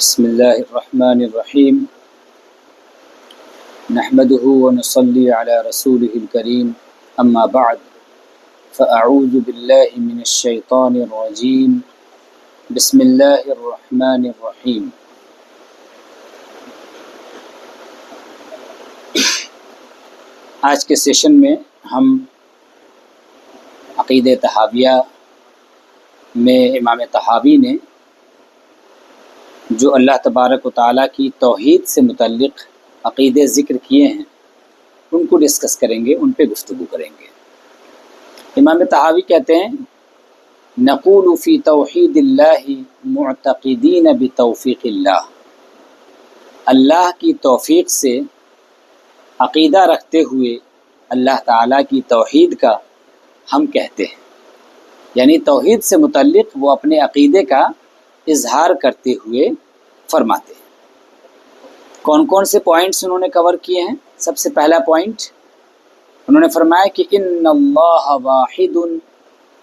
بسم الله الرحمن الرحيم نحمده ونصلي على رسوله الكريم أما بعد فأعوذ بالله من الشيطان الرجيم بسم الله الرحمن الرحيم آج کے سیشن میں ہم عقیدہ طحاویہ میں امام طحاوی نے جو اللہ تبارک و تعالیٰ کی توحید سے متعلق عقیدے ذکر کیے ہیں ان کو ڈسکس کریں گے، ان پہ گفتگو کریں گے۔ امام طحاوی کہتے ہیں نقول فی توحید اللہ معتقدین بتوفیق اللہ، اللہ کی توفیق سے عقیدہ رکھتے ہوئے اللہ تعالیٰ کی توحید کا ہم کہتے ہیں، یعنی توحید سے متعلق وہ اپنے عقیدے کا اظہار کرتے ہوئے فرماتے ہیں۔ کون کون سے پوائنٹس انہوں نے کور کیے ہیں؟ سب سے پہلا پوائنٹ انہوں نے فرمایا کہ ان اللہ واحد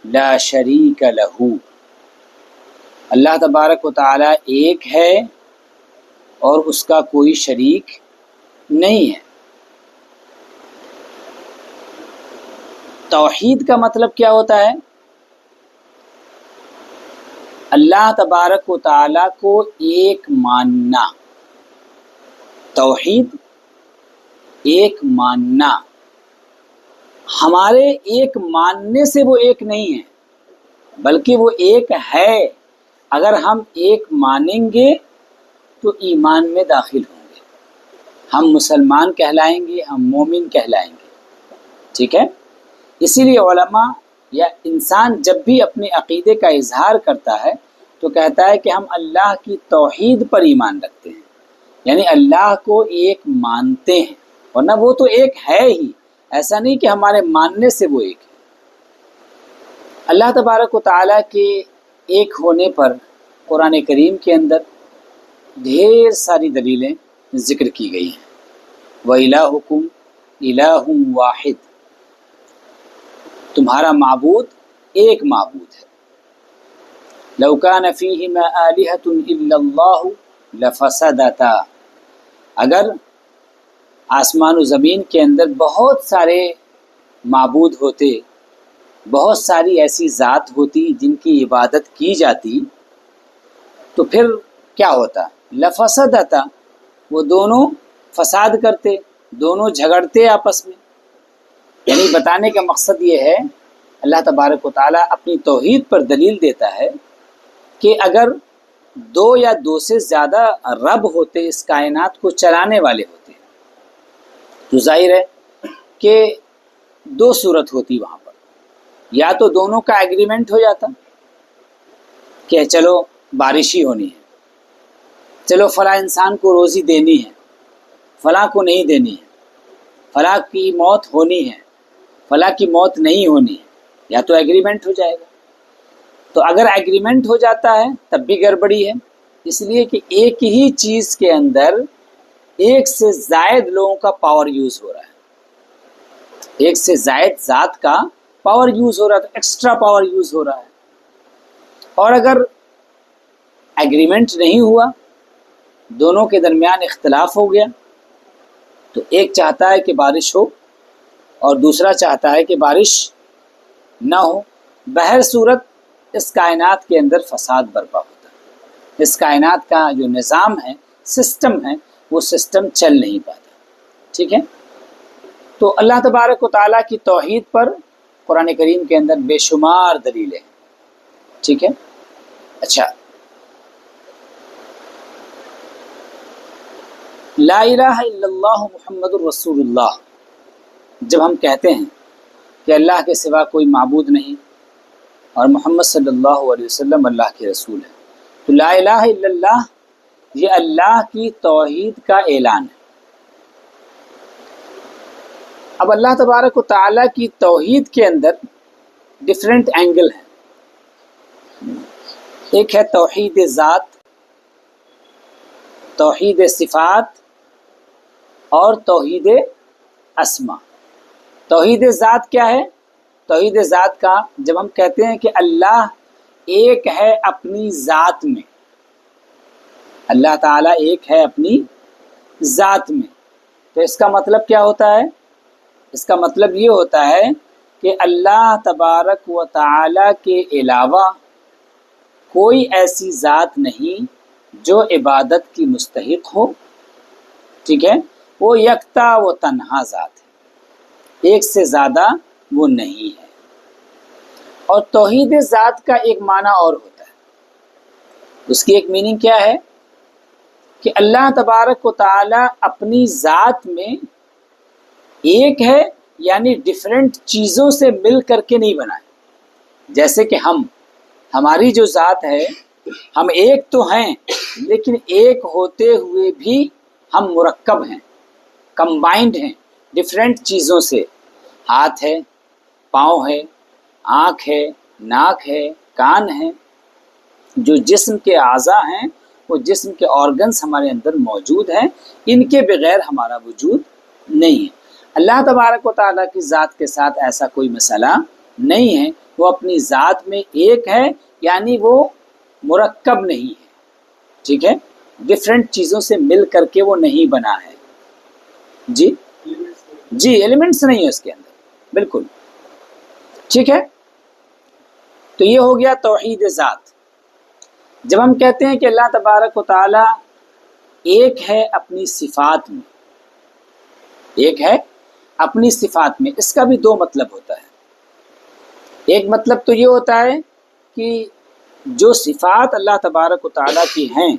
لا شریک لہ، اللہ تبارک و تعالی ایک ہے اور اس کا کوئی شریک نہیں ہے۔ توحید کا مطلب کیا ہوتا ہے؟ اللہ تبارک و تعالیٰ کو ایک ماننا، توحید ایک ماننا۔ ہمارے ایک ماننے سے وہ ایک نہیں ہے بلکہ وہ ایک ہے۔ اگر ہم ایک مانیں گے تو ایمان میں داخل ہوں گے، ہم مسلمان کہلائیں گے، ہم مومن کہلائیں گے، ٹھیک ہے؟ اسی لیے علماء یا انسان جب بھی اپنے عقیدے کا اظہار کرتا ہے تو کہتا ہے کہ ہم اللہ کی توحید پر ایمان رکھتے ہیں، یعنی اللہ کو ایک مانتے ہیں، ورنہ وہ تو ایک ہے ہی، ایسا نہیں کہ ہمارے ماننے سے وہ ایک ہے۔ اللہ تبارک و تعالیٰ کے ایک ہونے پر قرآن کریم کے اندر ڈھیر ساری دلیلیں ذکر کی گئی ہیں۔ وَإِلَٰهُكُمْ إِلَٰهٌ وَاحِدٌ، تمہارا معبود ایک معبود ہے۔ لو کان فیہما آلہۃ الا اللہ لفسدتا، اگر آسمان و زمین کے اندر بہت سارے معبود ہوتے، بہت ساری ایسی ذات ہوتی جن کی عبادت کی جاتی تو پھر کیا ہوتا؟ لفسدتا، وہ دونوں فساد کرتے، دونوں جھگڑتے آپس میں۔ یعنی بتانے کا مقصد یہ ہے، اللہ تبارک و تعالیٰ اپنی توحید پر دلیل دیتا ہے کہ اگر دو یا دو سے زیادہ رب ہوتے، اس کائنات کو چلانے والے ہوتے، تو ظاہر ہے کہ دو صورت ہوتی وہاں پر، یا تو دونوں کا ایگریمنٹ ہو جاتا کہ چلو بارش ہی ہونی ہے، چلو فلاں انسان کو روزی دینی ہے، فلاں کو نہیں دینی ہے، فلاں کی موت ہونی ہے، فلاں کی موت نہیں ہونی ہے، یا تو ایگریمنٹ ہو جائے گا۔ تو اگر ایگریمنٹ ہو جاتا ہے تب بھی گڑبڑی ہے، اس لیے کہ ایک ہی چیز کے اندر ایک سے زائد لوگوں کا پاور یوز ہو رہا ہے، ایک سے زائد ذات کا پاور یوز ہو رہا ہے، ایکسٹرا پاور یوز ہو رہا ہے۔ اور اگر ایگریمنٹ نہیں ہوا، دونوں کے درمیان اختلاف ہو گیا، تو ایک چاہتا ہے کہ بارش ہو اور دوسرا چاہتا ہے کہ بارش نہ ہو، بہر صورت اس کائنات کے اندر فساد برپا ہوتا ہے۔ اس کائنات کا جو نظام ہے، سسٹم ہے، وہ سسٹم چل نہیں پاتا، ٹھیک ہے؟ تو اللہ تبارک و تعالیٰ کی توحید پر قرآن کریم کے اندر بے شمار دلیلیں ہیں، ٹھیک ہے؟ اچھا، لا الہ الا اللہ محمد الرسول اللہ، جب ہم کہتے ہیں کہ اللہ کے سوا کوئی معبود نہیں اور محمد صلی اللہ علیہ وسلم اللہ کے رسول ہیں، تو لا الہ الا اللہ یہ اللہ کی توحید کا اعلان ہے۔ اب اللہ تبارک و تعالیٰ کی توحید کے اندر ڈفرینٹ اینگل ہیں، ایک ہے توحید ذات، توحید صفات اور توحید اسما۔ توحید ذات کیا ہے؟ توحید ذات کا جب ہم کہتے ہیں کہ اللہ ایک ہے اپنی ذات میں، اللہ تعالیٰ ایک ہے اپنی ذات میں، تو اس کا مطلب کیا ہوتا ہے؟ اس کا مطلب یہ ہوتا ہے کہ اللہ تبارک و تعالیٰ کے علاوہ کوئی ایسی ذات نہیں جو عبادت کی مستحق ہو، ٹھیک ہے؟ وہ یکتا و تنہا ذات ہے، ایک سے زیادہ وہ نہیں ہے۔ اور توحید ذات کا ایک معنی اور ہوتا ہے، اس کی ایک میننگ کیا ہے کہ اللہ تبارک و تعالیٰ اپنی ذات میں ایک ہے، یعنی ڈفرینٹ چیزوں سے مل کر کے نہیں بنائے۔ جیسے کہ ہماری جو ذات ہے، ہم ایک تو ہیں لیکن ایک ہوتے ہوئے بھی ہم مرکب ہیں، کمبائنڈ ہیں ڈفرینٹ چیزوں سے۔ ہاتھ ہے، پاؤں ہے، آنکھ ہے، ناک ہے، کان ہے، جو جسم کے اعضاء ہیں، وہ جسم کے آرگنز ہمارے اندر موجود ہیں، ان کے بغیر ہمارا وجود نہیں ہے۔ اللہ تبارک و تعالیٰ کی ذات کے ساتھ ایسا کوئی مسئلہ نہیں ہے، وہ اپنی ذات میں ایک ہے، یعنی وہ مرکب نہیں ہے، ٹھیک ہے؟ ڈفرینٹ چیزوں سے مل کر کے وہ نہیں بنا ہے۔ جی ایلیمنٹس نہیں ہے اس کے اندر، بالکل ٹھیک ہے۔ تو یہ ہو گیا توحید ذات۔ جب ہم کہتے ہیں کہ اللہ تبارک و تعالیٰ ایک ہے اپنی صفات میں، ایک ہے اپنی صفات میں، اس کا بھی دو مطلب ہوتا ہے۔ ایک مطلب تو یہ ہوتا ہے کہ جو صفات اللہ تبارک و تعالیٰ کی ہیں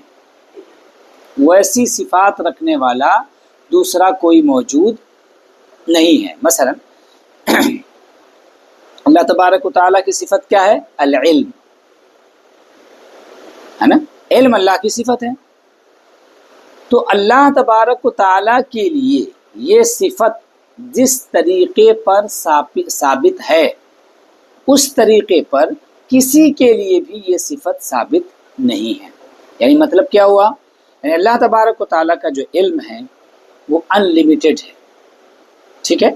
ویسی صفات رکھنے والا دوسرا کوئی موجود نہیں ہے۔ مثلا اللہ تبارک و تعالیٰ کی صفت کیا ہے؟ العلم ہے نا، علم اللہ کی صفت ہے۔ تو اللہ تبارک و تعالیٰ کے لیے یہ صفت جس طریقے پر ثابت ہے، اس طریقے پر کسی کے لیے بھی یہ صفت ثابت نہیں ہے۔ یعنی مطلب کیا ہوا؟ یعنی اللہ تبارک و تعالیٰ کا جو علم ہے وہ ان لمیٹڈ ہے، ٹھیک ہے؟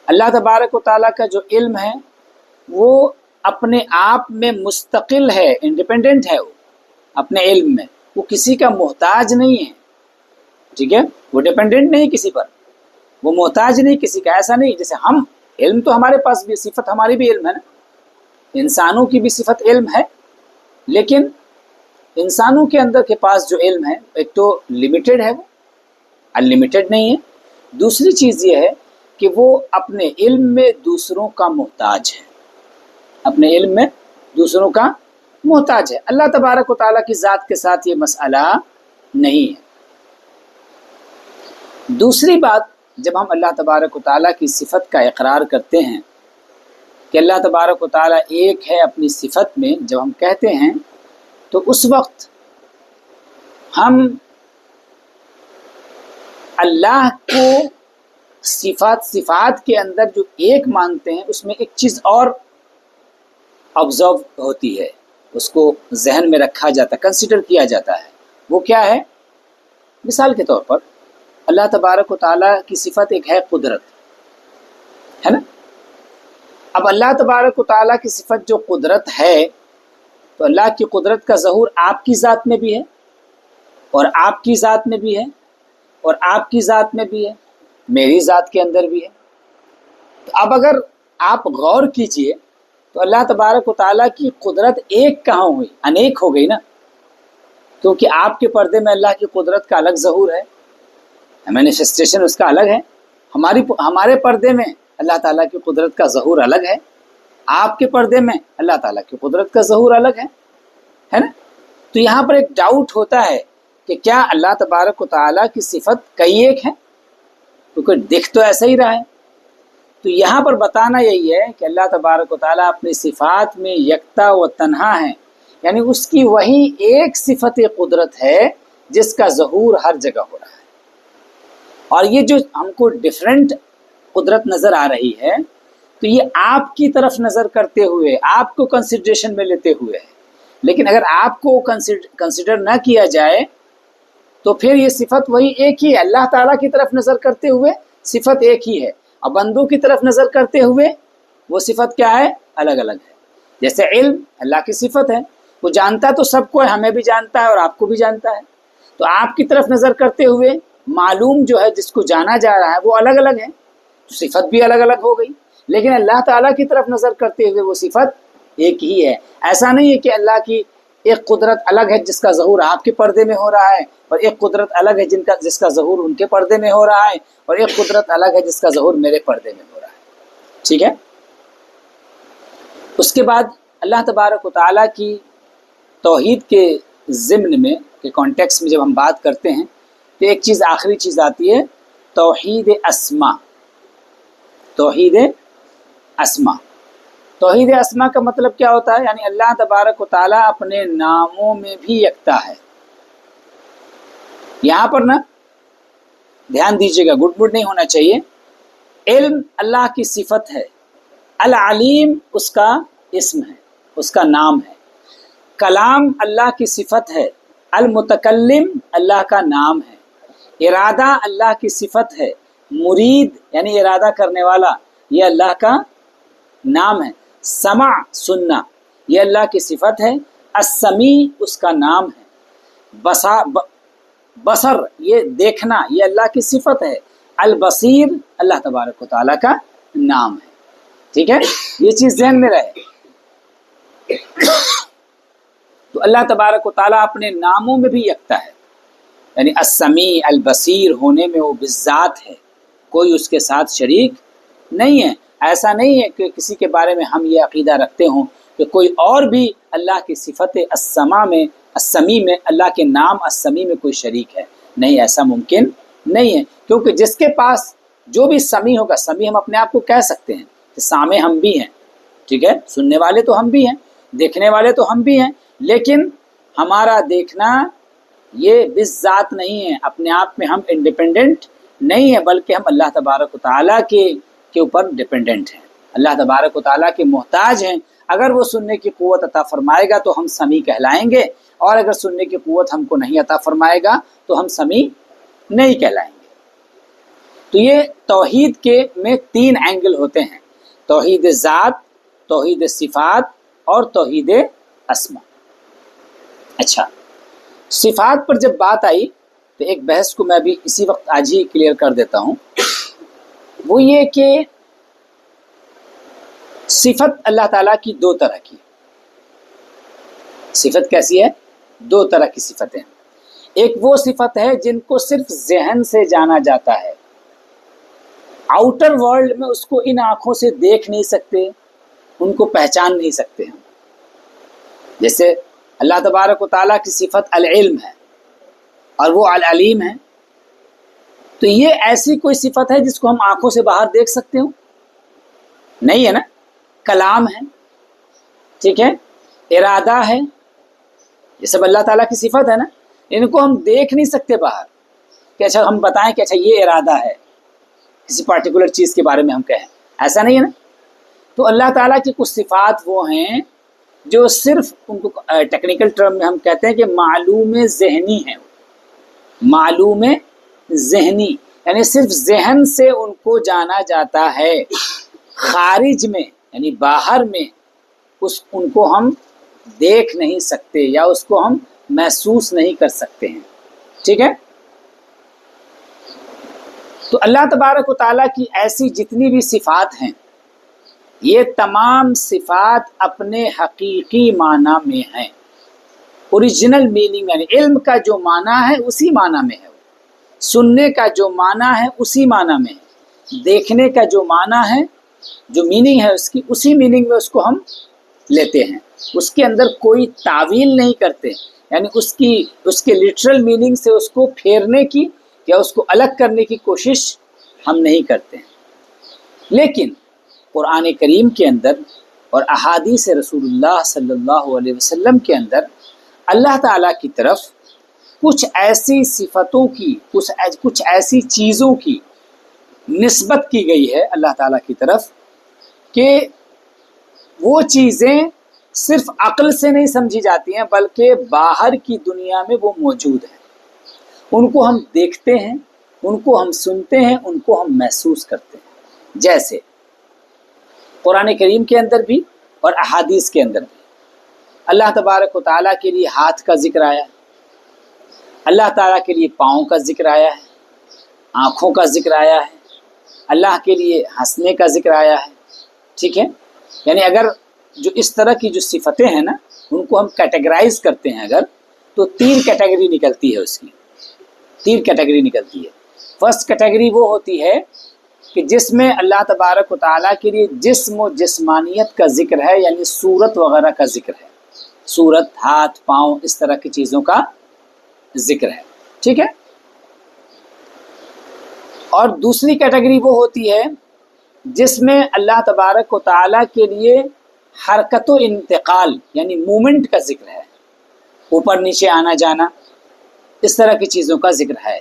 اللہ تبارک و تعالیٰ کا جو علم ہے وہ اپنے آپ میں مستقل ہے، انڈیپینڈنٹ ہے، وہ اپنے علم میں، وہ کسی کا محتاج نہیں ہے، ٹھیک ہے؟ وہ ڈیپینڈنٹ نہیں کسی پر، وہ محتاج نہیں کسی کا، ایسا نہیں جیسے ہم، علم تو ہمارے پاس بھی، صفت ہماری بھی علم ہے نا، انسانوں کی بھی صفت علم ہے، لیکن انسانوں کے اندر کے پاس جو علم ہے ایک تو لمیٹڈ ہے، وہ انلمیٹڈ نہیں ہے۔ دوسری چیز یہ ہے کہ وہ اپنے علم میں دوسروں کا محتاج ہے، اپنے علم میں دوسروں کا محتاج ہے۔ اللہ تبارک و تعالیٰ کی ذات کے ساتھ یہ مسئلہ نہیں ہے۔ دوسری بات، جب ہم اللہ تبارک و تعالیٰ کی صفت کا اقرار کرتے ہیں کہ اللہ تبارک و تعالیٰ ایک ہے اپنی صفت میں، جب ہم کہتے ہیں تو اس وقت ہم اللہ کو صفات کے اندر جو ایک مانتے ہیں، اس میں ایک چیز اور آبزرو ہوتی ہے، اس کو ذہن میں رکھا جاتا ہے، کنسیڈر کیا جاتا ہے۔ وہ کیا ہے؟ مثال کے طور پر اللہ تبارک و تعالیٰ کی صفت ایک ہے قدرت، ہے نا؟ اب اللہ تبارک و تعالیٰ کی صفت جو قدرت ہے، تو اللہ کی قدرت کا ظہور آپ کی ذات میں بھی ہے، اور آپ کی ذات میں بھی ہے، اور آپ کی ذات میں بھی ہے، میری ذات کے اندر بھی ہے۔ تو اب اگر آپ غور کیجئے تو اللہ تبارک و تعالیٰ کی قدرت ایک کہاں ہوئی؟ انیک ہو گئی نا، کیونکہ آپ کے پردے میں اللہ کی قدرت کا الگ ظہور ہے، مینیفیسٹیشن اس کا الگ ہے۔ ہمارے پردے میں اللہ تعالیٰ کی قدرت کا ظہور الگ ہے، آپ کے پردے میں اللہ تعالیٰ کی قدرت کا ظہور الگ ہے نا؟ تو یہاں پر ایک ڈاؤٹ ہوتا ہے کہ کیا اللہ تبارک و تعالیٰ کی صفت کئی ایک ہے؟ کیونکہ دکھ تو ایسا ہی رہا ہے۔ تو یہاں پر بتانا یہی ہے کہ اللہ تبارک و تعالیٰ اپنی صفات میں یکتا و تنہا ہے، یعنی اس کی وہی ایک صفت قدرت ہے جس کا ظہور ہر جگہ ہو رہا ہے۔ اور یہ جو ہم کو ڈیفرنٹ قدرت نظر آ رہی ہے، تو یہ آپ کی طرف نظر کرتے ہوئے، آپ کو کنسیڈریشن میں لیتے ہوئے ہے۔ لیکن اگر آپ کو کنسیڈر نہ کیا جائے تو پھر یہ صفت وہی ایک ہی ہے، اللہ تعالیٰ کی طرف نظر کرتے ہوئے صفت ایک ہی ہے، اور بندوں کی طرف نظر کرتے ہوئے وہ صفت کیا ہے؟ الگ الگ ہے۔ جیسے علم اللہ کی صفت ہے، وہ جانتا تو سب کو ہے، ہمیں بھی جانتا ہے اور آپ کو بھی جانتا ہے، تو آپ کی طرف نظر کرتے ہوئے معلوم جو ہے جس کو جانا جا رہا ہے وہ الگ الگ ہے، تو صفت بھی الگ الگ ہو گئی، لیکن اللہ تعالیٰ کی طرف نظر کرتے ہوئے وہ صفت ایک ہی ہے۔ ایسا نہیں ہے کہ اللہ کی ایک قدرت الگ ہے جس کا ظہور آپ کے پردے میں ہو رہا ہے، اور ایک قدرت الگ ہے جس کا ظہور ان کے پردے میں ہو رہا ہے، اور ایک قدرت الگ ہے جس کا ظہور میرے پردے میں ہو رہا ہے، ٹھیک ہے۔ اس کے بعد اللہ تبارک و تعالیٰ کی توحید کے ضمن میں کے کانٹیکس میں جب ہم بات کرتے ہیں تو ایک چیز آخری چیز آتی ہے، توحید اسما۔ توحید اسما، توحید اسما کا مطلب کیا ہوتا ہے؟ یعنی اللہ تبارک و تعالیٰ اپنے ناموں میں بھی یکتا ہے۔ یہاں پر نا دھیان دیجیے گا، گڈ نہیں ہونا چاہیے۔ علم اللہ کی صفت ہے، العلیم اس کا اسم ہے، اس کا نام ہے۔ کلام اللہ کی صفت ہے، المتکلم اللہ کا نام ہے۔ ارادہ اللہ کی صفت ہے، مرید یعنی ارادہ کرنے والا یہ اللہ کا نام ہے۔ سمع سننا یہ اللہ کی صفت ہے، السمیع اس کا نام ہے۔ بصر یہ دیکھنا یہ اللہ کی صفت ہے، البصیر اللہ تبارک و تعالیٰ کا نام ہے، ٹھیک ہے، یہ چیز ذہن میں رہے۔ تو اللہ تبارک و تعالیٰ اپنے ناموں میں بھی یکتا ہے، یعنی السمیع البصیر ہونے میں وہ بالذات ہے، کوئی اس کے ساتھ شریک نہیں ہے۔ ایسا نہیں ہے کہ کسی کے بارے میں ہم یہ عقیدہ رکھتے ہوں کہ کوئی اور بھی اللہ کی صفت السمیع میں اللہ کے نام السمیع میں کوئی شریک ہے، نہیں، ایسا ممکن نہیں ہے، کیونکہ جس کے پاس جو بھی سمیع ہوگا، سمیع ہم اپنے آپ کو کہہ سکتے ہیں کہ سامع ہم بھی ہیں، ٹھیک ہے، سننے والے تو ہم بھی ہیں، دیکھنے والے تو ہم بھی ہیں، لیکن ہمارا دیکھنا یہ بالذات نہیں ہے، اپنے آپ میں ہم انڈیپینڈنٹ نہیں ہے، بلکہ ہم اللہ تبارک و تعالیٰ کے اوپر ڈیپینڈنٹ ہیں، اللہ تبارک و تعالیٰ کے محتاج ہیں۔ اگر وہ سننے کی قوت عطا فرمائے گا تو ہم سمیع کہلائیں گے، اور اگر سننے کی قوت ہم کو نہیں عطا فرمائے گا تو ہم سمیع نہیں کہلائیں گے۔ تو یہ توحید کے میں 3 اینگل ہوتے ہیں، توحید ذات، توحید صفات اور توحید اسما۔ اچھا، صفات پر جب بات آئی تو ایک بحث کو میں بھی اسی وقت آج ہی کلیئر کر دیتا ہوں، وہ یہ کہ صفت اللہ تعالیٰ کی 2 طرح کی، صفت کیسی ہے؟ 2 طرح کی صفتیں۔ ایک وہ صفت ہے جن کو صرف ذہن سے جانا جاتا ہے، آؤٹر ورلڈ میں اس کو ان آنکھوں سے دیکھ نہیں سکتے، ان کو پہچان نہیں سکتے ہم۔ جیسے اللہ تبارک و تعالیٰ کی صفت العلم ہے اور وہ العلیم ہے، تو یہ ایسی کوئی صفت ہے جس کو ہم آنکھوں سے باہر دیکھ سکتے ہوں؟ نہیں ہے نا۔ کلام ہے، ٹھیک ہے، ارادہ ہے، یہ سب اللہ تعالیٰ کی صفت ہے نا، ان کو ہم دیکھ نہیں سکتے باہر کہ اچھا ہم بتائیں کہ اچھا یہ ارادہ ہے، کسی پارٹیکولر چیز کے بارے میں ہم کہیں، ایسا نہیں ہے نا۔ تو اللہ تعالیٰ کی کچھ صفات وہ ہیں جو صرف ان کو ٹیکنیکل ٹرم میں ہم کہتے ہیں کہ معلوم ذہنی ہیں، معلوم ذہنی یعنی صرف ذہن سے ان کو جانا جاتا ہے، خارج میں یعنی باہر میں ان کو ہم دیکھ نہیں سکتے یا اس کو ہم محسوس نہیں کر سکتے ہیں، ٹھیک ہے۔ تو اللہ تبارک و تعالیٰ کی ایسی جتنی بھی صفات ہیں، یہ تمام صفات اپنے حقیقی معنی میں ہیں، اوریجنل میننگ یعنی علم کا جو معنی ہے اسی معنی میں ہے، سننے کا جو معنی ہے اسی معنی میں ہے، دیکھنے کا جو معنی ہے، جو میننگ ہے اس کی، اسی میننگ میں اس کو ہم لیتے ہیں، اس کے اندر کوئی تعویل نہیں کرتے، یعنی اس کے لٹرل میننگ سے اس کو پھیرنے کی یا اس کو الگ کرنے کی کوشش ہم نہیں کرتے ہیں۔ لیکن قرآن کریم کے اندر اور احادیث رسول اللہ صلی اللہ علیہ وسلم کے اندر اللہ تعالیٰ کی طرف کچھ ایسی صفتوں کی، کچھ ایسی چیزوں کی نسبت کی گئی ہے اللہ تعالیٰ کی طرف کہ وہ چیزیں صرف عقل سے نہیں سمجھی جاتی ہیں بلکہ باہر کی دنیا میں وہ موجود ہیں، ان کو ہم دیکھتے ہیں، ان کو ہم سنتے ہیں، ان کو ہم محسوس کرتے ہیں۔ جیسے قرآن کریم کے اندر بھی اور احادیث کے اندر بھی اللہ تبارک و تعالیٰ کے لیے ہاتھ کا ذکر آیا، اللہ تعالیٰ کے لیے پاؤں کا ذکر آیا ہے، آنکھوں کا ذکر آیا ہے، اللہ کے لیے ہنسنے کا ذکر آیا ہے، ٹھیک ہے. یعنی اگر جو اس طرح کی جو صفتیں ہیں نا ان کو ہم کیٹیگرائز کرتے ہیں اگر، تو 3 کیٹیگری نکلتی ہے، اس کی 3 کیٹیگری نکلتی ہے. فرسٹ کیٹیگری وہ ہوتی ہے کہ جس میں اللہ تبارک و تعالیٰ کے لیے جسم و جسمانیت کا ذکر ہے، یعنی صورت وغیرہ کا ذکر ہے، صورت، ہاتھ، پاؤں، اس طرح کی چیزوں کا ذکر ہے، ٹھیک ہے. اور دوسری کیٹیگری وہ ہوتی ہے جس میں اللہ تبارک و تعالیٰ کے لیے حرکت و انتقال یعنی مومنٹ کا ذکر ہے، اوپر نیچے آنا جانا، اس طرح کی چیزوں کا ذکر ہے.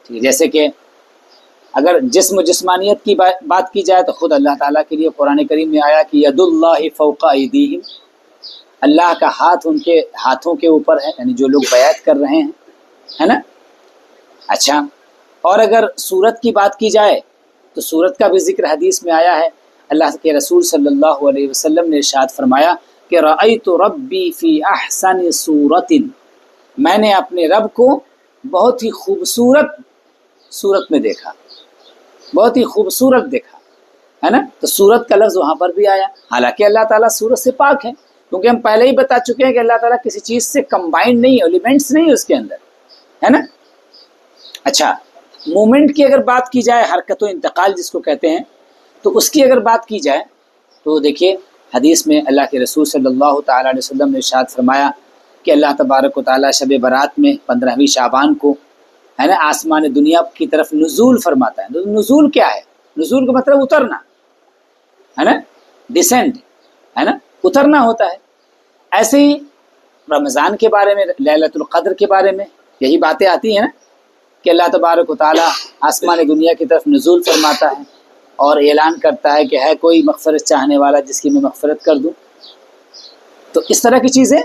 ٹھیک ہے، جیسے کہ اگر جسم و جسمانیت کی بات کی جائے تو خود اللہ تعالیٰ کے لیے قرآن کریم میں آیا کہ ید اللہ فوق ایدیہم، اللہ کا ہاتھ ان کے ہاتھوں کے اوپر ہے، یعنی جو لوگ بیعت کر رہے ہیں، ہے نا. اچھا، اور اگر صورت کی بات کی جائے تو صورت کا بھی ذکر حدیث میں آیا ہے. اللہ کے رسول صلی اللہ علیہ وسلم نے ارشاد فرمایا کہ رأیت ربی فی احسن صورت، میں نے اپنے رب کو بہت ہی خوبصورت صورت میں دیکھا، بہت ہی خوبصورت دیکھا، ہے نا. تو صورت کا لفظ وہاں پر بھی آیا، حالانکہ اللہ تعالیٰ صورت سے پاک ہے، کیونکہ ہم پہلے ہی بتا چکے ہیں کہ اللہ تعالیٰ کسی چیز سے کمبائنڈ نہیں ہے، ایلیمنٹس نہیں ہے اس کے اندر، ہے نا. اچھا، مومنٹ کی اگر بات کی جائے، حرکت و انتقال جس کو کہتے ہیں، تو اس کی اگر بات کی جائے تو دیکھیے حدیث میں اللہ کے رسول صلی اللہ تعالیٰ علیہ وسلم نے ارشاد فرمایا کہ اللہ تبارک و تعالیٰ شب برات میں 15ویں شعبان کو، ہے نا، آسمان دنیا کی طرف نزول فرماتا ہے. نزول کیا ہے؟ نزول کا مطلب اترنا، ہے نا، ڈسینڈ، ہے نا، اترنا ہوتا ہے. ایسے ہی رمضان کے بارے میں، لیلۃ القدر کے بارے میں یہی باتیں آتی ہیں نا کہ اللہ تبارک و تعالیٰ آسمان دنیا کی طرف نزول فرماتا ہے اور اعلان کرتا ہے کہ ہے کوئی مغفرت چاہنے والا جس کی میں مغفرت کر دوں. تو اس طرح کی چیزیں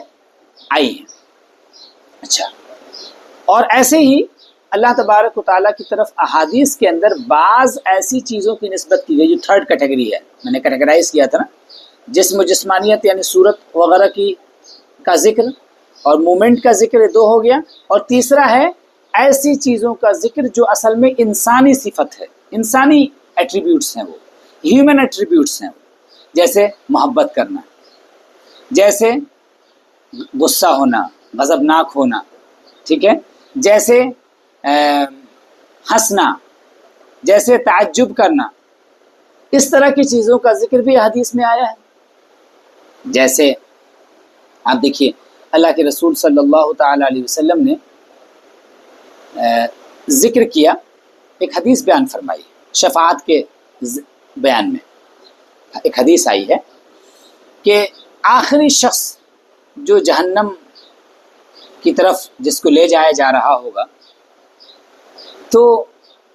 آئی ہیں. اچھا، اور ایسے ہی اللہ تبارک و تعالیٰ کی طرف احادیث کے اندر بعض ایسی چیزوں کی نسبت کی گئی جو تھرڈ کیٹیگری ہے، میں نے کیٹیگرائز کیا تھا نا، جسم و جسمانیت یعنی صورت وغیرہ کی کا ذکر اور مومنٹ کا ذکر، 2 ہو گیا. اور تیسرا ہے ایسی چیزوں کا ذکر جو اصل میں انسانی صفت ہے، انسانی ایٹریبیوٹس ہیں، وہ ہیومن ایٹریبیوٹس ہیں، جیسے محبت کرنا، جیسے غصہ ہونا، غضبناک ہونا، ٹھیک ہے، جیسے ہنسنا، جیسے تعجب کرنا، اس طرح کی چیزوں کا ذکر بھی حدیث میں آیا ہے. جیسے آپ دیکھیے اللہ کے رسول صلی اللہ تعالیٰ علیہ وسلم نے ذکر کیا، ایک حدیث بیان فرمائی شفاعت کے بیان میں. ایک حدیث آئی ہے کہ آخری شخص جو جہنم کی طرف جس کو لے جایا جا رہا ہوگا تو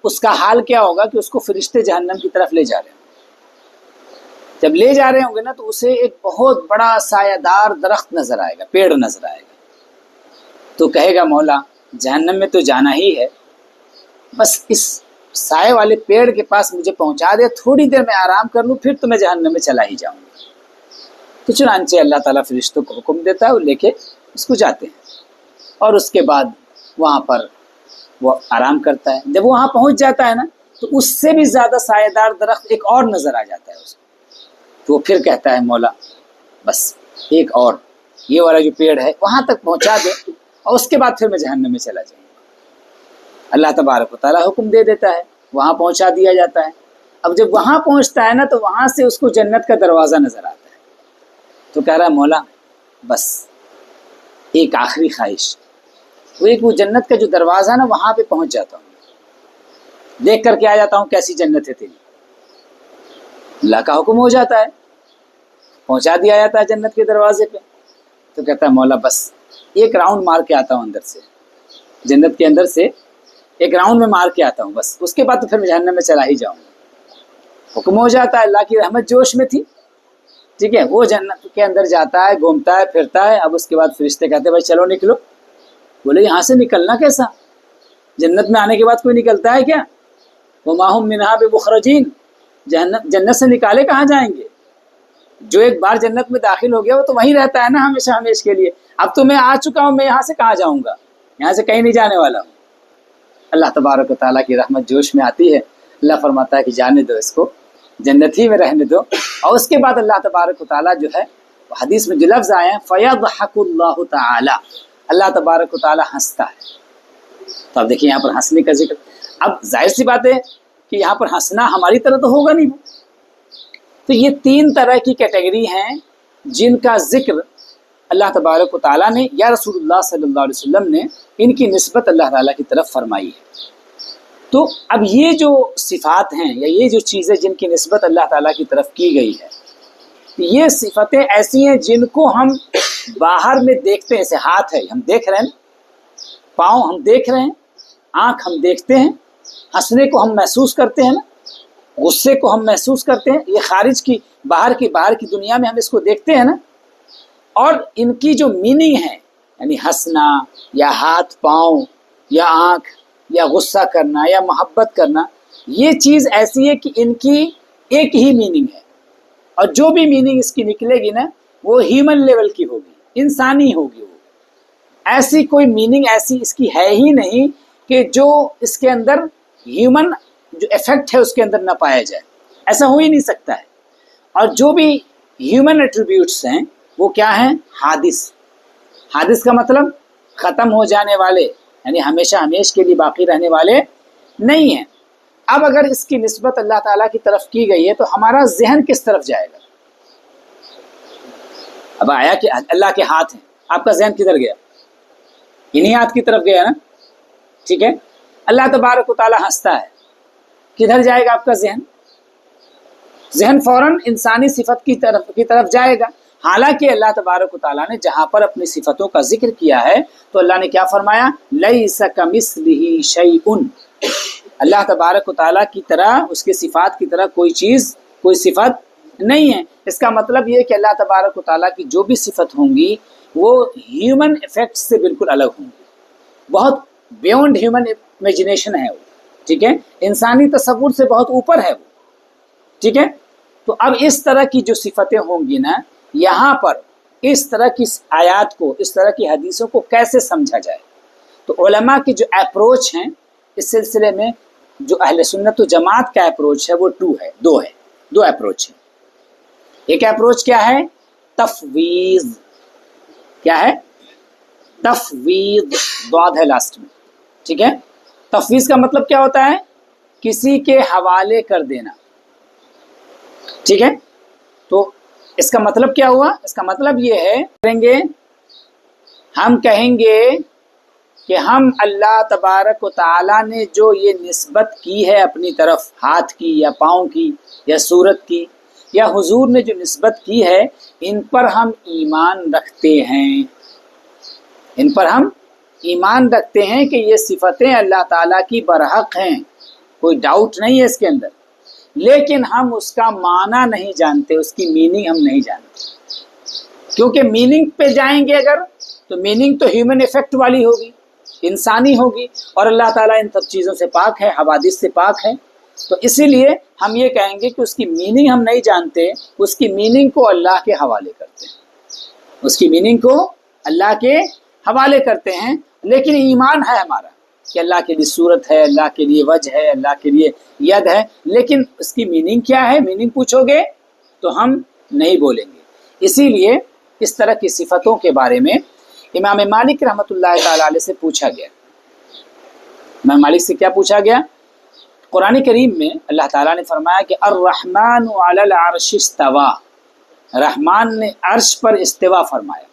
اس کا حال کیا ہوگا کہ اس کو فرشتے جہنم کی طرف لے جا رہے ہیں. جب لے جا رہے ہوں گے نا تو اسے ایک بہت بڑا سایہ دار درخت نظر آئے گا، پیڑ نظر آئے گا. تو کہے گا مولا جہنم میں تو جانا ہی ہے، بس اس سائے والے پیڑ کے پاس مجھے پہنچا دے، تھوڑی دیر میں آرام کر لوں، پھر تو میں جہنم میں چلا ہی جاؤں گا. تو چنانچہ اللہ تعالیٰ فرشتوں کو حکم دیتا ہے، وہ لے کے اس کو جاتے ہیں اور اس کے بعد وہاں پر وہ آرام کرتا ہے. جب وہ وہاں پہنچ جاتا ہے نا تو اس سے بھی زیادہ سایہ دار درخت ایک اور نظر آ جاتا ہے اس کو. تو وہ پھر کہتا ہے مولا بس ایک اور یہ والا جو پیڑ ہے وہاں تک پہنچا دے اور اس کے بعد پھر میں جہنم میں چلا جاؤں گا. اللہ تبارک و تعالیٰ حکم دے دیتا ہے، وہاں پہنچا دیا جاتا ہے. اب جب وہاں پہنچتا ہے نا تو وہاں سے اس کو جنت کا دروازہ نظر آتا ہے. تو کہہ رہا ہے مولا بس ایک آخری خواہش، وہ جنت کا جو دروازہ ہے نا وہاں پہ پہنچ جاتا ہوں، دیکھ کر کے آ جاتا ہوں کیسی جنت ہے تیری. اللہ کا حکم ہو جاتا ہے، پہنچا دیا جاتا ہے جنت کے دروازے پہ. تو کہتا ہے مولا بس ایک راؤنڈ مار کے آتا ہوں اندر سے، جنت کے اندر سے ایک راؤنڈ میں مار کے آتا ہوں، بس اس کے بعد تو پھر میں جہنم میں چلا ہی جاؤں گا. حکم ہو جاتا ہے، اللہ کی رحمت جوش میں تھی، ٹھیک ہے. وہ جنت کے اندر جاتا ہے، گھومتا ہے، پھرتا ہے. اب اس کے بعد فرشتے کہتے ہیں بھائی چلو نکلو. بولے یہاں سے نکلنا کیسا؟ جنت میں آنے کے بعد کوئی نکلتا ہے کیا؟ وَمَا هُم مِنْهَا بِمُخْرَجِينَ، جنت سے نکالے کہاں جائیں گے؟ جو ایک بار جنت میں داخل ہو گیا وہ تو وہیں رہتا ہے نا ہمیشہ ہمیش کے لیے. اب تو میں آ چکا ہوں، میں یہاں سے کہاں جاؤں گا؟ یہاں سے کہیں نہیں جانے والا ہوں۔ اللہ تبارک و تعالیٰ کی رحمت جوش میں آتی ہے، اللہ فرماتا ہے کہ جانے دو اس کو، جنت ہی میں رہنے دو۔ اور اس کے بعد اللہ تبارک و تعالیٰ جو ہے حدیث میں جو لفظ آئے ہیں فَيَضْحَكُ اللَّهُ تَعَالَى، اللہ تبارک و تعالیٰ ہنستا ہے۔ تو اب دیکھیں یہاں پر ہنسنے کا ذکر، اب ظاہر سی بات ہے کہ یہاں پر ہنسنا ہماری طرح تو ہوگا نہیں۔ تو یہ تین طرح کی کیٹیگری ہیں جن کا ذکر اللہ تبارک و تعالیٰ نے یا رسول اللہ صلی اللہ علیہ وسلم نے ان کی نسبت اللہ تعالیٰ کی طرف فرمائی ہے۔ تو اب یہ جو صفات ہیں یا یہ جو چیزیں جن کی نسبت اللہ تعالیٰ کی طرف کی گئی ہے، یہ صفتیں ایسی ہیں جن کو ہم باہر میں دیکھتے ہیں، جیسے ہاتھ ہے ہم دیکھ رہے ہیں، پاؤں ہم دیکھ رہے ہیں، آنکھ ہم دیکھتے ہیں، ہنسنے کو ہم محسوس کرتے ہیں نا، غصے کو ہم محسوس کرتے ہیں، یہ خارج کی باہر کی دنیا میں ہم اس کو دیکھتے ہیں نا۔ اور ان کی جو میننگ ہے، یعنی ہنسنا یا ہاتھ پاؤں یا آنکھ یا غصہ کرنا یا محبت کرنا، یہ چیز ایسی ہے کہ ان کی ایک ہی میننگ ہے، اور جو بھی میننگ اس کی نکلے گی نا وہ ہیومن لیول کی ہوگی، انسانی ہوگی۔ وہ ایسی کوئی میننگ ایسی اس کی ہے ہی نہیں کہ جو اس کے اندر ہیومن جو ایفیکٹ ہے اس کے اندر نہ پایا جائے، ایسا ہو ہی نہیں سکتا ہے۔ اور جو بھی ہیومن ایٹریبیوٹس ہیں وہ کیا ہیں؟ حادث۔ حادث کا مطلب ختم ہو جانے والے، یعنی ہمیشہ ہمیش کے لیے باقی رہنے والے نہیں ہیں۔ اب اگر اس کی نسبت اللہ تعالیٰ کی طرف کی گئی ہے تو ہمارا ذہن کس طرف جائے گا؟ اب آیا کہ اللہ کے ہاتھ ہیں، آپ کا ذہن کدھر گیا؟ انہی ہاتھ کی طرف گیا نا، ٹھیک ہے۔ اللہ تبارک و تعالیٰ ہنستا ہے، کدھر جائے گا آپ کا ذہن؟ ذہن فوراً انسانی صفت کی طرف جائے گا۔ حالانکہ اللہ تبارک و تعالیٰ نے جہاں پر اپنی صفتوں کا ذکر کیا ہے تو اللہ نے کیا فرمایا؟ لیس کمثلہ شیء، اللہ تبارک و تعالیٰ کی طرح، اس کے صفات کی طرح کوئی چیز، کوئی صفت نہیں ہے۔ اس کا مطلب یہ کہ اللہ تبارک و تعالیٰ کی جو بھی صفت ہوں گی وہ ہیومن ایفیکٹ سے بالکل الگ ہوں گی، بہت بیونڈ ہیومن امیجنیشن ہے وہ، ٹھیک ہے، انسانی تصور سے بہت اوپر ہے وہ، ٹھیک ہے۔ تو اب اس طرح کی جو صفتیں ہوں گی نا، یہاں پر اس طرح کی آیات کو، اس طرح کی حدیثوں کو کیسے سمجھا جائے؟ تو علماء کی جو اپروچ ہیں اس سلسلے میں، جو اہل سنت و جماعت کا اپروچ ہے وہ دو اپروچ ہیں۔ ایک اپروچ کیا ہے؟ تفویض۔ کیا ہے؟ تفویض، ضاد ہے لاسٹ میں، ٹھیک ہے۔ تفویض کا مطلب کیا ہوتا ہے؟ کسی کے حوالے کر دینا، ٹھیک ہے۔ تو اس کا مطلب کیا ہوا؟ اس کا مطلب یہ ہے، ہم کہیں گے کہ ہم اللہ تبارک و تعالیٰ نے جو یہ نسبت کی ہے اپنی طرف، ہاتھ کی یا پاؤں کی یا صورت کی، یا حضور نے جو نسبت کی ہے، ان پر ہم ایمان رکھتے ہیں، ان پر ہم ایمان رکھتے ہیں کہ یہ صفتیں اللہ تعالیٰ کی برحق ہیں، کوئی ڈاؤٹ نہیں ہے اس کے اندر، لیکن ہم اس کا معنی نہیں جانتے، اس کی میننگ ہم نہیں جانتے، کیونکہ میننگ پہ جائیں گے اگر تو میننگ تو ہیومن ایفیکٹ والی ہوگی، انسانی ہوگی، اور اللہ تعالیٰ ان سب چیزوں سے پاک ہے، حوادث سے پاک ہے۔ تو اسی لیے ہم یہ کہیں گے کہ اس کی میننگ ہم نہیں جانتے، اس کی میننگ کو اللہ کے حوالے کرتے ہیں، اس کی میننگ کو اللہ کے حوالے کرتے ہیں، لیکن ایمان ہے ہمارا کہ اللہ کے لیے صورت ہے، اللہ کے لیے وجہ ہے، اللہ کے لیے ید ہے، لیکن اس کی میننگ کیا ہے؟ میننگ پوچھو گے تو ہم نہیں بولیں گے۔ اسی لیے اس طرح کی صفتوں کے بارے میں امام مالک رحمۃ اللہ تعالیٰ علیہ سے پوچھا گیا۔ امام مالک سے کیا پوچھا گیا؟ قرآن کریم میں اللہ تعالیٰ نے فرمایا کہ الرحمن علی العرش استوى، رحمان نے عرش پر استوا فرمایا۔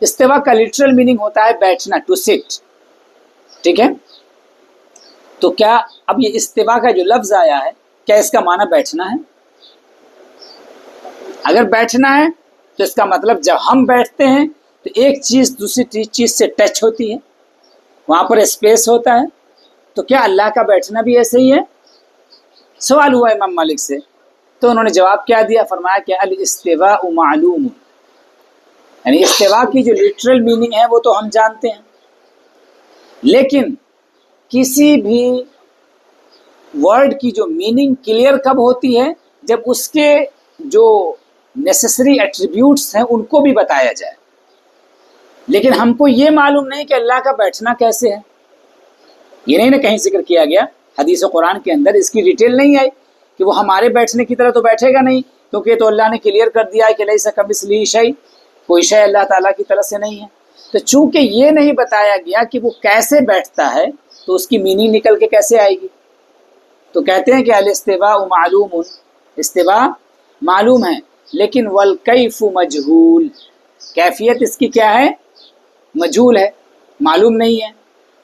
استوا کا لٹرل میننگ ہوتا ہے بیٹھنا، ٹو سٹ، ٹھیک ہے۔ تو کیا اب یہ استوا کا جو لفظ آیا ہے، کیا اس کا معنی بیٹھنا ہے؟ اگر بیٹھنا ہے تو اس کا مطلب جب ہم بیٹھتے ہیں تو ایک چیز دوسری چیز سے ٹچ ہوتی ہے، وہاں پر اسپیس ہوتا ہے، تو کیا اللہ کا بیٹھنا بھی ایسے ہی ہے؟ سوال ہوا امام مالک سے، تو انہوں نے جواب کیا دیا؟ فرمایا کہ الاستواء معلوم، یعنی استوا کی جو لٹرل میننگ ہے وہ تو ہم جانتے ہیں، لیکن کسی بھی ورڈ کی جو میننگ کلیئر کب ہوتی ہے؟ جب اس کے جو نیسیسری ایٹریبیوٹس ہیں ان کو بھی بتایا جائے۔ لیکن ہم کو یہ معلوم نہیں کہ اللہ کا بیٹھنا کیسے ہے، یہ نہیں نا کہیں ذکر کیا گیا حدیث و قرآن کے اندر، اس کی ڈیٹیل نہیں آئی کہ وہ ہمارے بیٹھنے کی طرح تو بیٹھے گا نہیں، کیونکہ تو اللہ نے کلیئر کر دیا ہے کہ لیس کمثلہ شیء، کوئی شے اللہ تعالیٰ کی طرف سے نہیں ہے۔ تو چونکہ یہ نہیں بتایا گیا کہ وہ کیسے بیٹھتا ہے تو اس کی میننگ نکل کے کیسے آئے گی؟ تو کہتے ہیں کہ الاستواء معلوم، استواء معلوم ہے، لیکن والکیف مجہول، کیفیت اس کی کیا ہے؟ مجہول ہے، معلوم نہیں ہے۔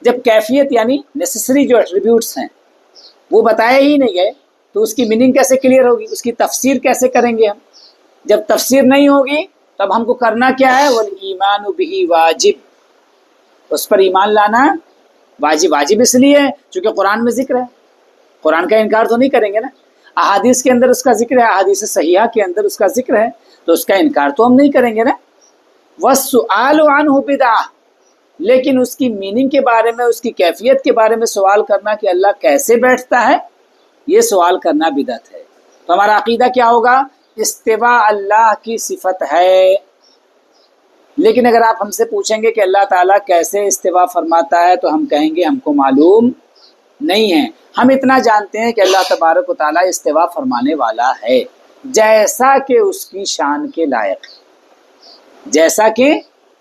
جب کیفیت یعنی نیسسری جو ایٹریبیوٹس ہیں وہ بتائے ہی نہیں گئے تو اس کی میننگ کیسے کلیئر ہوگی، اس کی تفسیر کیسے کریں گے ہم؟ جب تفسیر نہیں ہوگی تب ہم کو کرنا کیا ہے؟ والایمان بہ واجب، اس پر ایمان لانا واجب۔ واجب اس لیے ہے چونکہ قرآن میں ذکر ہے، قرآن کا انکار تو نہیں کریں گے نا، احادیث کے اندر اس کا ذکر ہے، احادیث صحیحہ کے اندر اس کا ذکر ہے، تو اس کا انکار تو ہم نہیں کریں گے نا۔ والسؤال عنہ بدعہ، لیکن اس کی میننگ کے بارے میں، اس کی کیفیت کے بارے میں سوال کرنا کہ اللہ کیسے بیٹھتا ہے، یہ سوال کرنا بدعت ہے۔ تو ہمارا عقیدہ کیا ہوگا؟ استواء اللہ کی صفت ہے، لیکن اگر آپ ہم سے پوچھیں گے کہ اللہ تعالیٰ کیسے استواء فرماتا ہے تو ہم کہیں گے ہم کو معلوم نہیں ہے، ہم اتنا جانتے ہیں کہ اللہ تبارک و تعالیٰ استواء فرمانے والا ہے جیسا کہ اس کی شان کے لائق ہے، جیسا کہ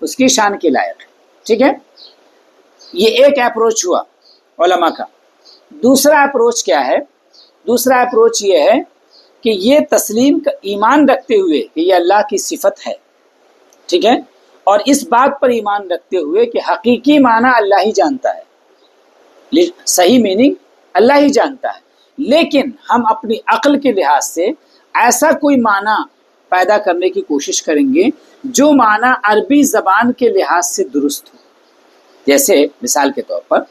اس کی شان کے لائق ہے، ٹھیک ہے؟ یہ ایک اپروچ ہوا علماء کا۔ دوسرا اپروچ کیا ہے؟ دوسرا اپروچ یہ ہے کہ یہ تسلیم کا ایمان رکھتے ہوئے کہ یہ اللہ کی صفت ہے، ٹھیک ہے، اور اس بات پر ایمان رکھتے ہوئے کہ حقیقی معنی اللہ ہی جانتا ہے، صحیح میننگ اللہ ہی جانتا ہے، لیکن ہم اپنی عقل کے لحاظ سے ایسا کوئی معنی پیدا کرنے کی کوشش کریں گے جو معنی عربی زبان کے لحاظ سے درست ہو۔ جیسے مثال کے طور پر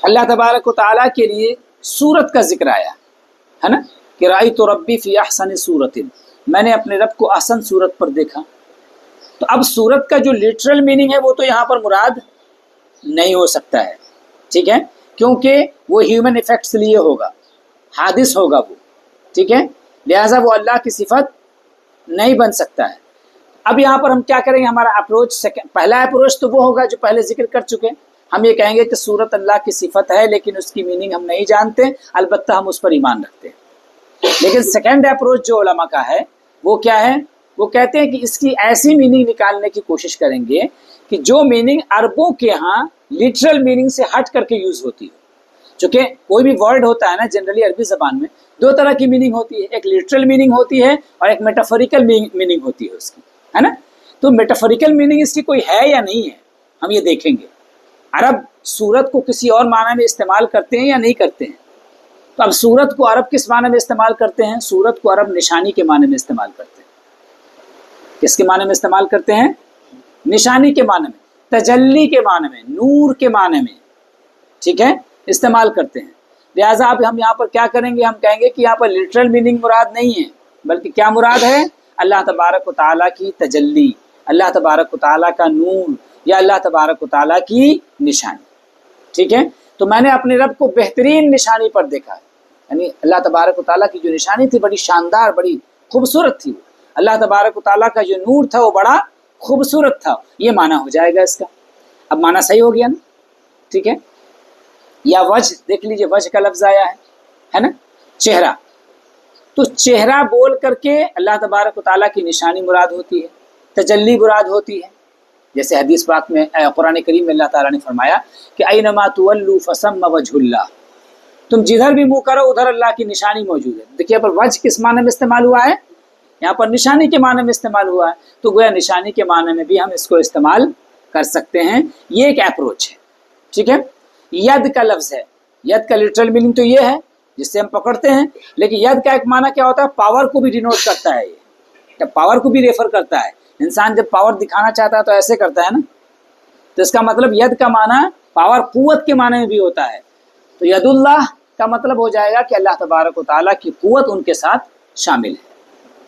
اللہ تبارک و تعالیٰ کے لیے صورت کا ذکر آیا ہے نا، کہ رأیت ربی فی احسن صورت، میں نے اپنے رب کو احسن صورت پر دیکھا۔ تو اب صورت کا جو لٹرل میننگ ہے وہ تو یہاں پر مراد نہیں ہو سکتا ہے، ٹھیک ہے، کیونکہ وہ ہیومن ایفیکٹس لیے ہوگا، حادث ہوگا وہ، ٹھیک ہے، لہٰذا وہ اللہ کی صفت نہیں بن سکتا ہے۔ اب یہاں پر ہم کیا کریں گے؟ ہمارا اپروچ پہلا اپروچ تو وہ ہوگا جو پہلے ذکر کر چکے، ہم یہ کہیں گے کہ صورت اللہ کی صفت ہے لیکن اس کی میننگ ہم نہیں جانتے، البتہ ہم اس پر ایمان رکھتے ہیں۔ لیکن سیکنڈ اپروچ جو علماء کا ہے وہ کیا ہے؟ وہ کہتے ہیں کہ اس کی ایسی میننگ نکالنے کی کوشش کریں گے کہ جو میننگ عربوں کے ہاں لٹرل میننگ سے ہٹ کر کے یوز ہوتی ہے۔ چونکہ کوئی بھی ورڈ ہوتا ہے نا جنرلی عربی زبان میں دو طرح کی میننگ ہوتی ہے، ایک لٹرل میننگ ہوتی ہے اور ایک میٹافوریکل میننگ ہوتی ہے اس کی، ہے نا؟ تو میٹافوریکل میننگ اس کی کوئی ہے یا نہیں ہے ہم یہ دیکھیں گے۔ عرب صورت کو کسی اور معنی میں استعمال کرتے ہیں یا نہیں کرتے ہیں؟ تو اب صورت کو عرب کس معنی میں استعمال کرتے ہیں؟ صورت کو عرب نشانی کے معنی میں استعمال کرتے ہیں۔ کس کے معنی میں استعمال کرتے ہیں؟ نشانی کے معنی میں، تجلی کے معنی میں، نور کے معنی میں، ٹھیک ہے، استعمال کرتے ہیں۔ لہٰذا اب ہم یہاں پر کیا کریں گے؟ ہم کہیں گے کہ یہاں پر لٹرل میننگ مراد نہیں ہے، بلکہ کیا مراد ہے؟ اللہ تبارک و تعالیٰ کی تجلی، اللہ تبارک و تعالیٰ کا نور، یا اللہ تبارک و تعالیٰ کی نشانی، ٹھیک ہے۔ تو میں نے اپنے رب کو بہترین نشانی پر دیکھا ہے، یعنی اللہ تبارک و تعالیٰ کی جو نشانی تھی بڑی شاندار، بڑی خوبصورت تھی، اللہ تبارک و تعالیٰ کا جو نور تھا وہ بڑا خوبصورت تھا، یہ معنی ہو جائے گا اس کا۔ اب معنی صحیح ہو گیا نا، ٹھیک ہے۔ یا وجہ دیکھ لیجئے، وجہ کا لفظ آیا ہے نا، چہرہ، تو چہرہ بول کر کے اللہ تبارک و تعالیٰ کی نشانی مراد ہوتی ہے، تجلی مراد ہوتی ہے۔ جیسے حدیث پاک میں قرآن کریم میں اللہ تعالیٰ نے فرمایا کہ اینما تولوا فثم وجہ اللہ، تم جدھر بھی منہ کرو ادھر اللہ کی نشانی موجود ہے۔ دیکھیے پر وجہ کس معنی میں استعمال ہوا ہے؟ یہاں پر نشانی کے معنی میں استعمال ہوا ہے، تو گویا نشانی کے معنی میں بھی ہم اس کو استعمال کر سکتے ہیں۔ یہ ایک اپروچ ہے، ٹھیک ہے۔ ید کا لفظ ہے، ید کا لٹرل میننگ تو یہ ہے جس سے ہم پکڑتے ہیں، لیکن ید کا ایک معنی کیا ہوتا ہے؟ پاور کو بھی ڈینوٹ کرتا ہے، یہ پاور کو بھی ریفر کرتا ہے۔ انسان جب پاور دکھانا چاہتا ہے تو ایسے کرتا ہے نا، تو اس کا مطلب ید کا معنی پاور، قوت کے معنی میں بھی ہوتا ہے۔ تو ید اللہ کا مطلب ہو جائے گا کہ اللہ تبارک و تعالیٰ کی قوت ان کے ساتھ شامل ہے،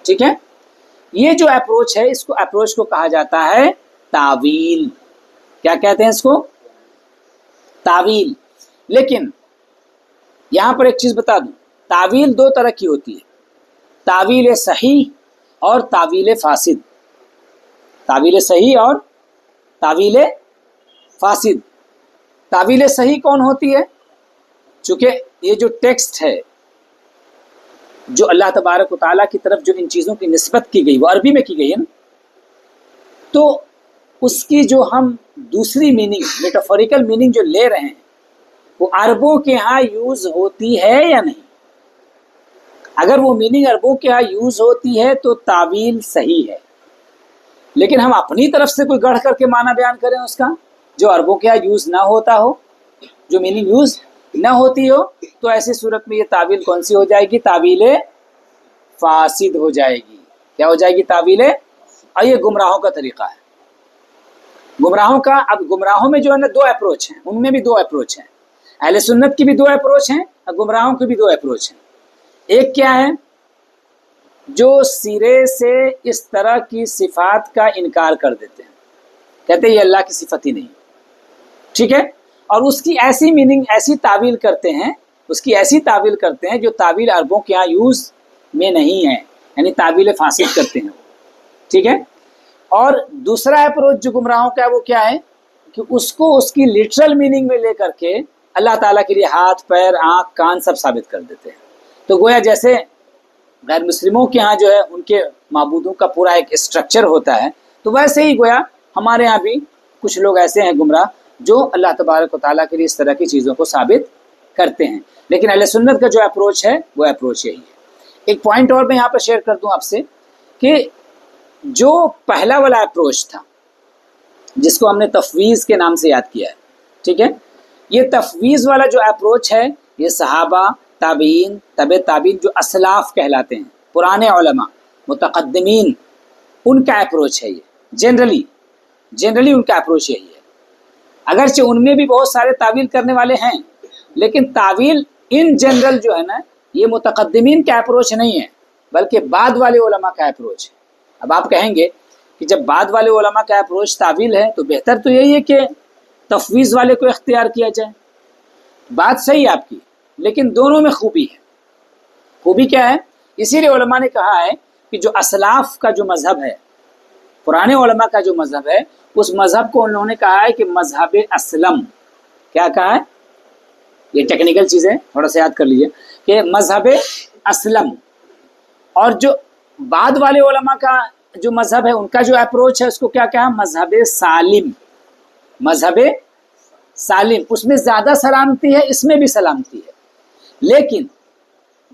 ٹھیک ہے۔ یہ جو اپروچ ہے، اس کو اپروچ کو کہا جاتا ہے تاویل۔ کیا کہتے ہیں اس کو؟ تاویل۔ لیکن یہاں پر ایک چیز بتا دوں، تاویل دو طرح کی ہوتی ہے، تاویل صحیح اور تاویل فاسد۔ تاویل صحیح اور تعویل فاسد. تعویل صحیح کون ہوتی ہے؟ چونکہ یہ جو ٹیکسٹ ہے جو اللہ تبارک و تعالیٰ کی طرف جو ان چیزوں کی نسبت کی گئی وہ عربی میں کی گئی ہے نا، تو اس کی جو ہم دوسری میننگ میٹافوریکل میننگ جو لے رہے ہیں وہ عربوں کے ہاں یوز ہوتی ہے یا نہیں؟ اگر وہ میننگ عربوں کے ہاں یوز ہوتی ہے تو تعویل صحیح ہے، لیکن ہم اپنی طرف سے کوئی گڑھ کر کے معنی بیان کریں اس کا جو عربوں کے ہاں یوز نہ ہوتا ہو، جو میننگ یوز نہ ہوتی ہو، تو ایسی صورت میں یہ تعویل کون سی ہو جائے گی؟ تعویل فاسد ہو جائے گی. کیا ہو جائے گی؟ تعویل. اور یہ گمراہوں کا طریقہ ہے. گمراہوں کا، اب گمراہوں میں جو ہے نا دو اپروچ ہیں، ان میں بھی دو اپروچ ہیں. اہل سنت کی بھی دو اپروچ ہیں اور گمراہوں کی بھی دو اپروچ ہیں. ایک کیا ہے؟ جو سرے سے اس طرح کی صفات کا انکار کر دیتے ہیں، کہتے ہیں یہ اللہ کی صفت ہی نہیں، ٹھیک ہے، اور اس کی ایسی میننگ، ایسی تعویل کرتے ہیں، اس کی ایسی تعویل کرتے ہیں جو تعویل عربوں کے یہاں یوز میں نہیں ہے، یعنی تعویل فاسد کرتے ہیں، ٹھیک ہے. اور دوسرا اپروچ جو گمراہوں کا ہے وہ کیا ہے کہ اس کو اس کی لٹرل میننگ میں لے کر کے اللہ تعالیٰ کے لیے ہاتھ، پیر، آنکھ، کان سب ثابت کر دیتے ہیں. تو گویا جیسے غیر مسلموں کے ہاں جو ہے ان کے معبودوں کا پورا ایک اسٹرکچر ہوتا ہے، تو ویسے ہی گویا ہمارے ہاں بھی کچھ لوگ ایسے ہیں گمراہ جو اللہ تبارک و تعالیٰ کے لیے اس طرح کی چیزوں کو ثابت کرتے ہیں. لیکن اہل سنت کا جو اپروچ ہے وہ اپروچ یہی ہے. ایک پوائنٹ اور میں یہاں پر شیئر کر دوں آپ سے کہ جو پہلا والا اپروچ تھا جس کو ہم نے تفویض کے نام سے یاد کیا ہے، ٹھیک ہے، یہ تفویض والا جو اپروچ ہے یہ صحابہ، تابعین، تبع تابعین جو اسلاف کہلاتے ہیں، پرانے علماء، متقدمین، ان کا اپروچ ہے. یہ جنرلی ان کا اپروچ یہی ہے. اگرچہ ان میں بھی بہت سارے تعویل کرنے والے ہیں، لیکن تعویل ان جنرل جو ہے نا یہ متقدمین کا اپروچ نہیں ہے بلکہ بعد والے علماء کا اپروچ ہے. اب آپ کہیں گے کہ جب بعد والے علماء کا اپروچ تعویل ہے تو بہتر تو یہی ہے کہ تفویض والے کو اختیار کیا جائے. بات صحیح ہے آپ کی، لیکن دونوں میں خوبی ہے. خوبی کیا ہے؟ اسی لیے علماء نے کہا ہے کہ جو اسلاف کا جو مذہب ہے، پرانے علماء کا جو مذہب ہے، اس مذہب کو انہوں نے کہا ہے کہ مذہب اسلم. کیا کہا ہے؟ یہ ٹیکنیکل چیزیں تھوڑا سا یاد کر لیجیے کہ مذہب اسلم. اور جو بعد والے علماء کا جو مذہب ہے ان کا جو اپروچ ہے اس کو کیا کہا؟ مذہب سالم. مذہب سالم، اس میں زیادہ سلامتی ہے، اس میں بھی سلامتی ہے. لیکن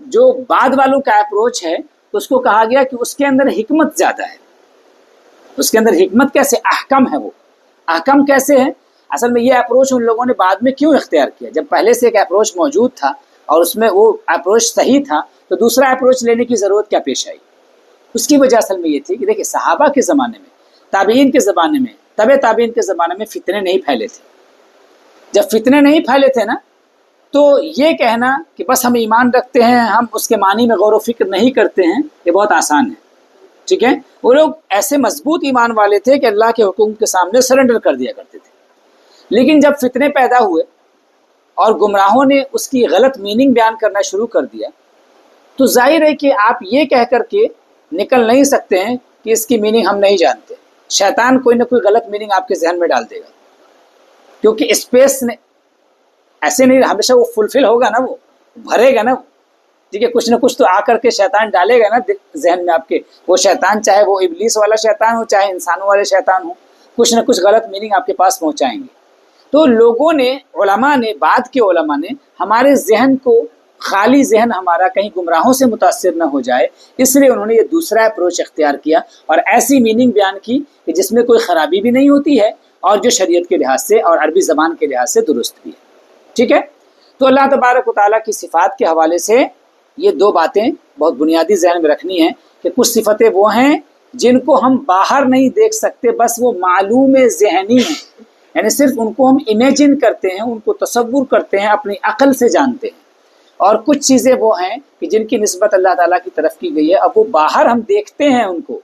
جو بعد والوں کا اپروچ ہے اس کو کہا گیا کہ اس کے اندر حکمت زیادہ ہے. اس کے اندر حکمت کیسے؟ احکم ہے. وہ احکم کیسے ہے؟ اصل میں یہ اپروچ ان لوگوں نے بعد میں کیوں اختیار کیا؟ جب پہلے سے ایک اپروچ موجود تھا اور اس میں وہ اپروچ صحیح تھا تو دوسرا اپروچ لینے کی ضرورت کیا پیش آئی؟ اس کی وجہ اصل میں یہ تھی کہ دیکھیں صحابہ کے زمانے میں، تابعین کے زمانے میں، تبع تابعین کے زمانے میں فتنے نہیں پھیلے تھے. جب فتنے نہیں پھیلے تھے نا تو یہ کہنا کہ بس ہم ایمان رکھتے ہیں، ہم اس کے معنی میں غور و فکر نہیں کرتے ہیں، یہ بہت آسان ہے. ٹھیک ہے، وہ لوگ ایسے مضبوط ایمان والے تھے کہ اللہ کے حکم کے سامنے سرنڈر کر دیا کرتے تھے. لیکن جب فتنے پیدا ہوئے اور گمراہوں نے اس کی غلط میننگ بیان کرنا شروع کر دیا تو ظاہر ہے کہ آپ یہ کہہ کر کے نکل نہیں سکتے ہیں کہ اس کی میننگ ہم نہیں جانتے. شیطان کوئی نہ کوئی غلط میننگ آپ کے ذہن میں ڈال دے گا، کیونکہ اسپیس نے ایسے نہیں ہمیشہ وہ فلفل ہوگا نا، وہ بھرے گا نا. ٹھیک ہے، کچھ نہ کچھ تو آ کر کے شیطان ڈالے گا نا ذہن میں آپ کے. وہ شیطان چاہے وہ ابلیس والا شیطان ہو چاہے انسانوں والے شیطان ہو، کچھ نہ کچھ غلط میننگ آپ کے پاس پہنچائیں گے. تو لوگوں نے، علماء نے، بعد کے علماء نے ہمارے ذہن کو، خالی ذہن ہمارا کہیں گمراہوں سے متاثر نہ ہو جائے، اس لیے انہوں نے یہ دوسرا اپروچ اختیار کیا اور ایسی میننگ بیان کی کہ جس میں کوئی خرابی بھی نہیں ہوتی ہے اور جو شریعت کے لحاظ سے اور عربی زبان کے لحاظ سے درست بھی ہے. ٹھیک ہے، تو اللہ تبارک و تعالیٰ کی صفات کے حوالے سے یہ دو باتیں بہت بنیادی ذہن میں رکھنی ہیں کہ کچھ صفتیں وہ ہیں جن کو ہم باہر نہیں دیکھ سکتے، بس وہ معلوم ذہنی ہیں، یعنی صرف ان کو ہم امیجن کرتے ہیں، ان کو تصور کرتے ہیں، اپنی عقل سے جانتے ہیں. اور کچھ چیزیں وہ ہیں کہ جن کی نسبت اللہ تعالیٰ کی طرف کی گئی ہے، اب وہ باہر ہم دیکھتے ہیں ان کو،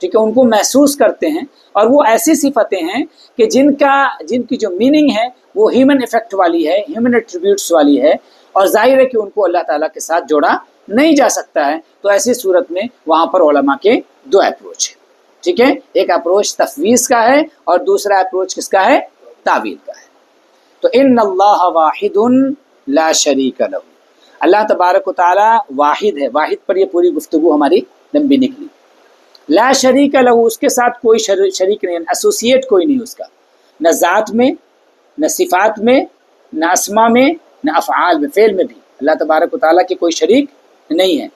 ٹھیک ہے، ان کو محسوس کرتے ہیں، اور وہ ایسی صفتیں ہیں کہ جن کی جو میننگ ہے وہ ہیومن ایفیکٹ والی ہے، ہیومن ایٹریبیوٹس والی ہے، اور ظاہر ہے کہ ان کو اللہ تعالیٰ کے ساتھ جوڑا نہیں جا سکتا ہے. تو ایسی صورت میں وہاں پر علماء کے دو اپروچ ہیں. ٹھیک ہے، ایک اپروچ تفویض کا ہے اور دوسرا اپروچ کس کا ہے؟ تعویل کا ہے۔ تو ان اللہ واحد لا شریک لہ، اللہ تبارک و تعالی واحد ہے، واحد پر یہ پوری گفتگو ہماری لمبی نکلی۔ لا شریک لہ، اس کے ساتھ کوئی شریک نہیں، ایسوسیٹ کوئی نہیں اس کا، نہ ذات میں، نہ صفات میں، نہ اسما میں، نہ افعال میں، فعل میں بھی اللہ تبارک و تعالیٰ کے کوئی شریک نہیں ہے۔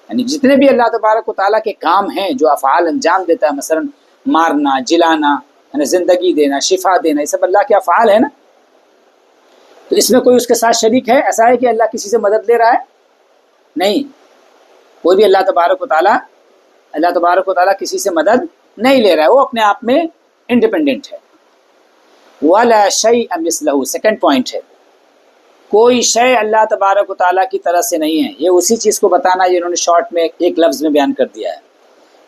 یعنی جتنے بھی اللہ تبارک و تعالیٰ کے کام ہیں جو افعال انجام دیتا ہے، مثلا مارنا، جلانا، یعنی زندگی دینا، شفا دینا، یہ سب اللہ کے افعال ہیں نا، تو اس میں کوئی اس کے ساتھ شریک ہے؟ ایسا ہے کہ اللہ کسی سے مدد لے رہا ہے؟ نہیں، کوئی بھی اللہ تبارک و تعالیٰ کسی سے مدد نہیں لے رہا ہے، وہ اپنے آپ میں انڈیپینڈنٹ ہے۔ وَلَا شَيْءَ مِثْلَهُ، سیکنڈ پوائنٹ ہے، کوئی شے اللہ تبارک و تعالیٰ کی طرح سے نہیں ہے۔ یہ اسی چیز کو بتانا ہے انہوں نے شارٹ میں ایک لفظ میں بیان کر دیا ہے،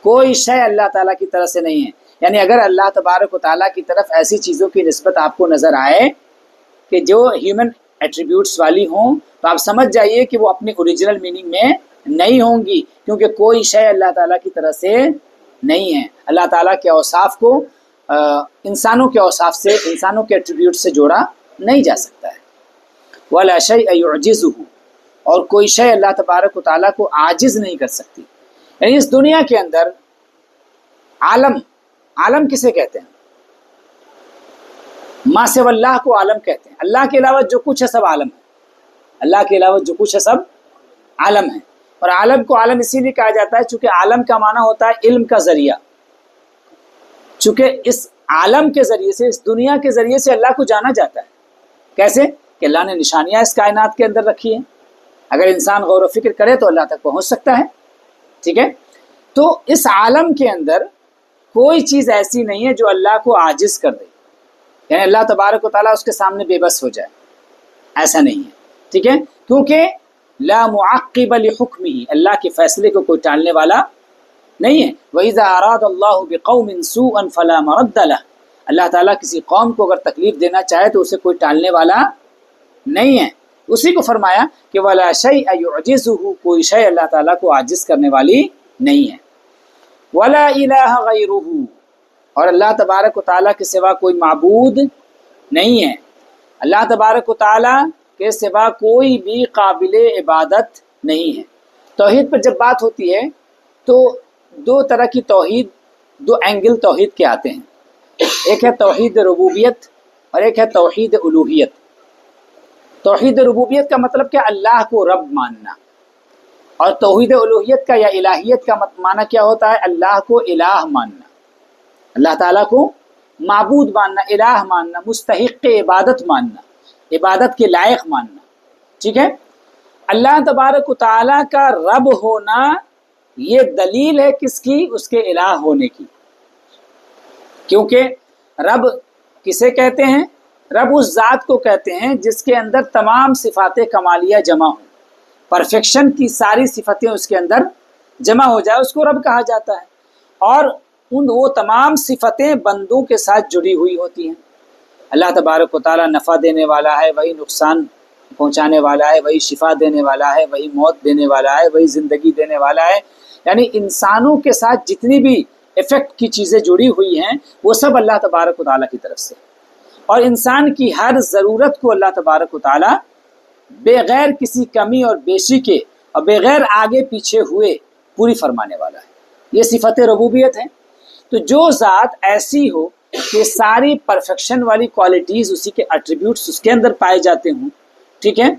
کوئی شے اللہ تعالیٰ کی طرح سے نہیں ہے۔ یعنی اگر اللہ تبارک و تعالیٰ کی طرف ایسی چیزوں کی نسبت آپ کو نظر آئے کہ جو ہیومن ایٹریبیوٹس والی ہوں، تو آپ سمجھ جائیے کہ وہ اپنی اوریجنل میننگ میں نہیں ہوں گی، کیونکہ کوئی شے اللہ تعالیٰ کی طرح سے نہیں ہے۔ اللہ تعالیٰ کے اوصاف کو انسانوں کے اوصاف سے، انسانوں کے ایٹریبیوٹ سے جوڑا نہیں جا سکتا ہے۔ وَلَا شَيْءَ يُعْجِزُهُ، اور کوئی شے اللہ تبارک و تعالیٰ کو عاجز نہیں کر سکتی۔ یعنی اس دنیا کے اندر عالم کسے کہتے ہیں؟ ما سوی اللہ کو عالم کہتے ہیں۔ اللہ کے علاوہ جو کچھ ہے سب عالم ہے، اللہ کے علاوہ جو کچھ ہے سب عالم ہے۔ اور عالم کو عالم اسی لیے کہا جاتا ہے چونکہ عالم کا معنی ہوتا ہے علم کا ذریعہ، چونکہ اس عالم کے ذریعے سے، اس دنیا کے ذریعے سے اللہ کو جانا جاتا ہے۔ کیسے؟ کہ اللہ نے نشانیاں اس کائنات کے اندر رکھی ہیں، اگر انسان غور و فکر کرے تو اللہ تک پہنچ سکتا ہے، ٹھیک ہے؟ تو اس عالم کے اندر کوئی چیز ایسی نہیں ہے جو اللہ کو عاجز کر دے، یعنی اللہ تبارک و تعالیٰ اس کے سامنے بے بس ہو جائے، ایسا نہیں ہے، ٹھیک ہے؟ کیونکہ لا معقب لحکمہ، اللہ کے فیصلے کو کوئی ٹالنے والا نہیں ہے۔ وَإِذَا أَرَادَ اللَّهُ بِقَوْمٍ سُوءًا فَلَا مَرَدَّ لَهُ، اللہ تعالیٰ کسی قوم کو اگر تکلیف دینا چاہے تو اسے کوئی ٹالنے والا نہیں ہے۔ اسی کو فرمایا کہ وَلَا شَيْءَ يُعْجِزُهُ، کوئی شے اللہ تعالیٰ کو عاجز کرنے والی نہیں ہے۔ وَلَا إِلَٰهَ غَيْرُهُ، اور اللہ تبارک و تعالیٰ کے سوا کوئی معبود نہیں ہے، اللہ تبارک و تعالیٰ کے سوا کوئی بھی قابل عبادت نہیں ہے۔ توحید پر جب بات ہوتی ہے تو دو طرح کی توحید، دو اینگل توحید کے آتے ہیں، ایک ہے توحید ربوبیت اور ایک ہے توحید الوہیت۔ توحید ربوبیت کا مطلب کیا؟ اللہ کو رب ماننا، اور توحید الوہیت کا یا الہیت کا معنی کیا ہوتا ہے؟ اللہ کو الہ ماننا، اللہ تعالیٰ کو معبود ماننا، الہ ماننا، مستحق عبادت ماننا، عبادت کے لائق ماننا، ٹھیک ہے؟ اللہ تبارک و تعالیٰ کا رب ہونا یہ دلیل ہے کس کی؟ اس کے الہ ہونے کی، کیونکہ رب کسے کہتے ہیں؟ رب اس ذات کو کہتے ہیں جس کے اندر تمام صفات کمالیہ جمع ہوں، پرفیکشن کی ساری صفتیں اس کے اندر جمع ہو جائے، اس کو رب کہا جاتا ہے۔ اور وہ تمام صفتیں بندوں کے ساتھ جڑی ہوئی ہوتی ہیں۔ اللہ تبارک و تعالیٰ نفع دینے والا ہے، وہی نقصان پہنچانے والا ہے، وہی شفا دینے والا ہے، وہی موت دینے والا ہے، وہی زندگی دینے والا ہے۔ یعنی انسانوں کے ساتھ جتنی بھی افیکٹ کی چیزیں جڑی ہوئی ہیں وہ سب اللہ تبارک و تعالیٰ کی طرف سے، اور انسان کی ہر ضرورت کو اللہ تبارک و تعالیٰ بغیر کسی کمی اور بیشی کے اور بغیر آگے پیچھے ہوئے پوری فرمانے والا ہے۔ یہ صفت ربوبیت ہے۔ تو جو ذات ایسی ہو کہ ساری پرفیکشن والی کوالٹیز، اسی کے ایٹریبیوٹس اس کے اندر پائے جاتے ہوں، ٹھیک ہے،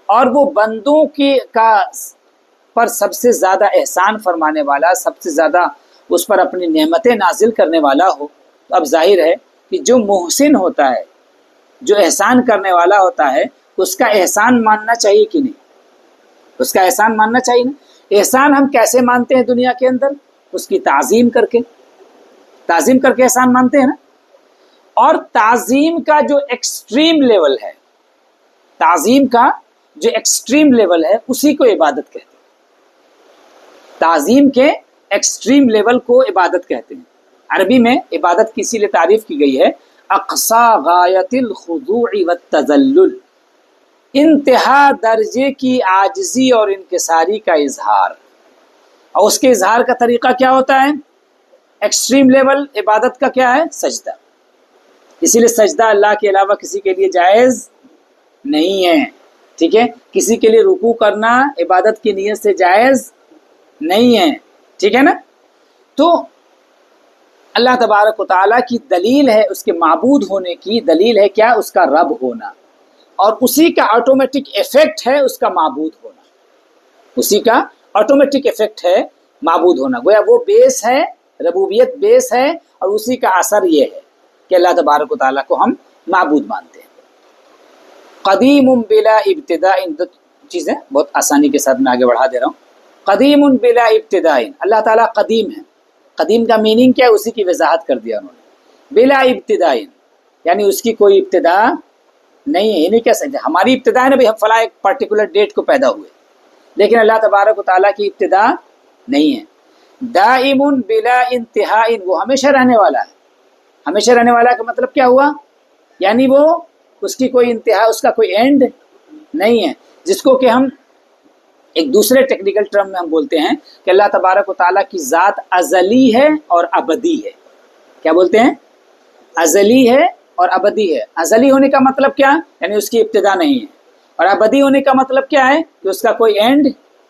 اور وہ بندوں کے پر سب سے زیادہ احسان فرمانے والا، سب سے زیادہ اس پر اپنی نعمتیں نازل کرنے والا ہو، تو اب ظاہر ہے کہ جو محسن ہوتا ہے، جو احسان کرنے والا ہوتا ہے، اس کا احسان ماننا چاہیے کہ نہیں؟ اس کا احسان ماننا چاہیے نا۔ احسان ہم کیسے مانتے ہیں دنیا کے اندر؟ اس کی تعظیم کر کے احسان مانتے ہیں نا۔ اور تعظیم کا جو ایکسٹریم لیول ہے، تعظیم کا جو ایکسٹریم لیول ہے اسی کو عبادت کہتے ہیں۔ تعظیم کے ایکسٹریم لیول کو عبادت کہتے ہیں۔ عربی میں عبادت کی اسی لیے تعریف کی گئی ہے، اقصا غایت الخضوع والتذلل، انتہا درجے کی عاجزی اور انکساری کا اظہار۔ اور اس کے اظہار کا طریقہ کیا ہوتا ہے؟ ایکسٹریم لیول عبادت کا کیا ہے؟ سجدہ. اسی لیے سجدہ اللہ کے علاوہ کسی کے لیے جائز نہیں ہے. ٹھیک ہے، کسی کے لیے رکوع کرنا عبادت کی نیت سے جائز نہیں ہے. ٹھیک ہے نا. تو اللہ تبارک و تعالیٰ کی دلیل ہے اس کے معبود ہونے کی، دلیل ہے کیا؟ اس کا رب ہونا، اور اسی کا آٹومیٹک ایفیکٹ ہے اس کا معبود ہونا. اسی کا آٹومیٹک ایفیکٹ ہے معبود ہونا. گویا وہ بیس ہے، ربوبیت بیس ہے، اور اسی کا اثر یہ ہے کہ اللہ تبارک و تعالیٰ کو ہم معبود مانتے ہیں. قدیم بلا ابتداء، دو چیزیں بہت آسانی کے ساتھ میں آگے بڑھا دے رہا ہوں. قدیم بلا ابتداء، اللہ تعالیٰ قدیم ہے. قدیم کا میننگ کیا ہے؟ اسی کی وضاحت کر دیا انہوں نے. بلا ابتداء یعنی اس کی کوئی ابتدا نہیں ہے. یہ نہیں کہہ سکتے ہماری ابتدا ہے نا بھائی ہم فلاں ایک پرٹیکولر ڈیٹ کو پیدا ہوئے، لیکن اللہ تبارک و تعالیٰ کی ابتدا نہیں ہے. دائم بلا انتہاء، وہ ہمیشہ رہنے والا ہے. ہمیشہ رہنے والا کا مطلب کیا ہوا؟ یعنی وہ اس کی کوئی انتہا، اس کا کوئی اینڈ نہیں ہے. جس کو کہ ہم ایک دوسرے ٹیکنیکل ٹرم میں ہم بولتے ہیں کہ اللہ تبارک و تعالیٰ کی ذات ازلی ہے اور ابدی ہے. کیا بولتے ہیں؟ ازلی ہے اور ابدی ہے. ازلی ہونے کا مطلب کیا؟ یعنی اس کی ابتدا نہیں ہے. اور ابدی ہونے کا مطلب کیا ہے؟ کہ اس کا کوئی اینڈ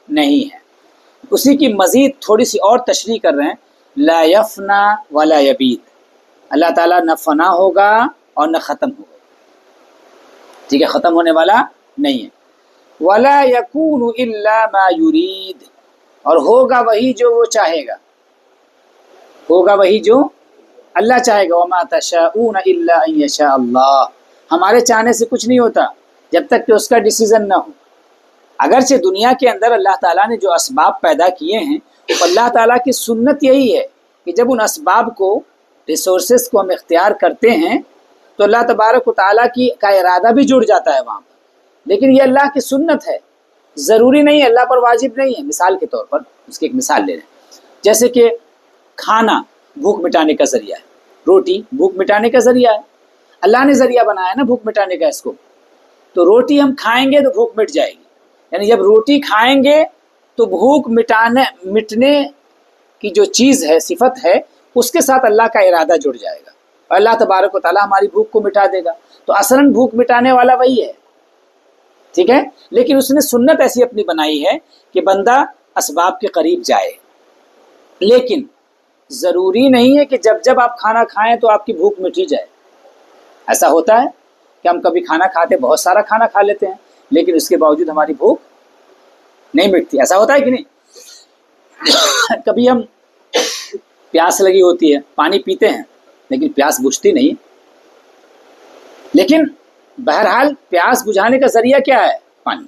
نہیں ہے. اسی کی مزید تھوڑی سی اور تشریح کر رہے ہیں. لا یفنا ولا یبید، اللہ تعالیٰ نہ فنا ہوگا اور نہ ختم ہوگا. ٹھیک ہے، ختم ہونے والا نہیں ہے. ولا یکون الا ما یرید، اور ہوگا وہی جو وہ چاہے گا. ہوگا وہی جو اللہ چاہے گا. وما تشاءون الا ان یشاء اللہ، ہمارے چاہنے سے کچھ نہیں ہوتا جب تک کہ اس کا ڈیسیژن نہ ہو. اگرچہ دنیا کے اندر اللہ تعالیٰ نے جو اسباب پیدا کیے ہیں، تو اللہ تعالیٰ کی سنت یہی ہے کہ جب ان اسباب کو، ریسورسز کو ہم اختیار کرتے ہیں تو اللہ تبارک و تعالیٰ کا ارادہ بھی جڑ جاتا ہے وہاں پر. لیکن یہ اللہ کی سنت ہے، ضروری نہیں ہے، اللہ پر واجب نہیں ہے. مثال کے طور پر اس کی ایک مثال لے لیں. جیسے کہ کھانا بھوک مٹانے کا ذریعہ ہے، روٹی بھوک مٹانے کا ذریعہ ہے. اللہ نے ذریعہ بنایا ہے نا بھوک مٹانے کا اس کو. تو روٹی ہم کھائیں گے تو بھوک مٹ جائے گی. یعنی جب روٹی کھائیں گے تو بھوک مٹنے کی جو چیز ہے، صفت ہے، اس کے ساتھ اللہ کا ارادہ جڑ جائے گا اور اللہ تبارک و تعالیٰ ہماری بھوک کو مٹا دے گا. تو اصلاً بھوک مٹانے والا وہی ہے. ٹھیک ہے، لیکن اس نے سنت ایسی اپنی بنائی ہے کہ بندہ اسباب کے قریب جائے. لیکن ضروری نہیں ہے کہ جب جب آپ کھانا کھائیں تو آپ کی بھوک مٹی جائے. ایسا ہوتا ہے کہ ہم کبھی کھانا کھاتے، بہت سارا کھانا کھا لیتے ہیں، لیکن اس کے باوجود ہماری بھوک نہیں مٹتی. ایسا ہوتا ہے کہ نہیں؟ کبھی ہم پیاس لگی ہوتی ہے، پانی پیتے ہیں لیکن پیاس بجھتی نہیں. لیکن بہرحال پیاس بجھانے کا ذریعہ کیا ہے؟ پانی.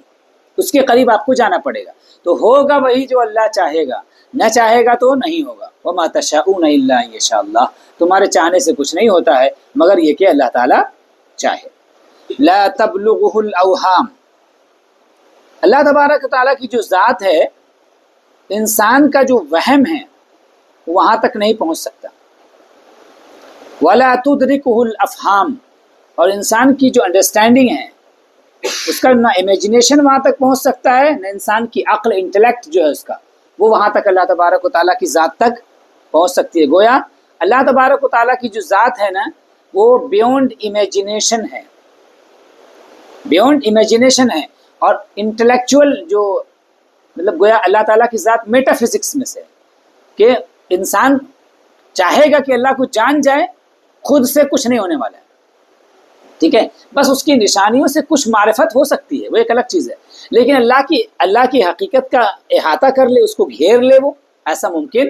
اس کے قریب آپ کو جانا پڑے گا. تو ہوگا وہی جو اللہ چاہے گا، نہ چاہے گا تو نہیں ہوگا. وما تشاءون الا ان یشاء اللہ، تمہارے چاہنے سے کچھ نہیں ہوتا ہے مگر یہ کہ اللہ تعالیٰ چاہے. لا تبلغه الاوہام، اللہ تبارک و تعالیٰ کی جو ذات ہے، انسان کا جو وہم ہے وہاں تک نہیں پہنچ سکتا. ولا تدرکه الافہام، اور انسان کی جو انڈرسٹینڈنگ ہے اس کا نہ امیجنیشن وہاں تک پہنچ سکتا ہے، نہ انسان کی عقل، انٹلیکٹ جو ہے اس کا، وہ وہاں تک اللہ تبارک و تعالیٰ کی ذات تک پہنچ سکتی ہے. گویا اللہ تبارک و تعالیٰ کی جو ذات ہے نا، وہ بیونڈ امیجنیشن ہے، بیونڈ امیجنیشن ہے. اور انٹلیکچوئل جو مطلب گویا اللہ تعالیٰ کی ذات میٹا فزکس میں سے، کہ انسان چاہے گا کہ اللہ کو جان جائے، خود سے کچھ نہیں ہونے والا ہے. ٹھیک ہے، بس اس کی نشانیوں سے کچھ معرفت ہو سکتی ہے، وہ ایک الگ چیز ہے. لیکن اللہ کی حقیقت کا احاطہ کر لے، اس کو گھیر لے، وہ ایسا ممکن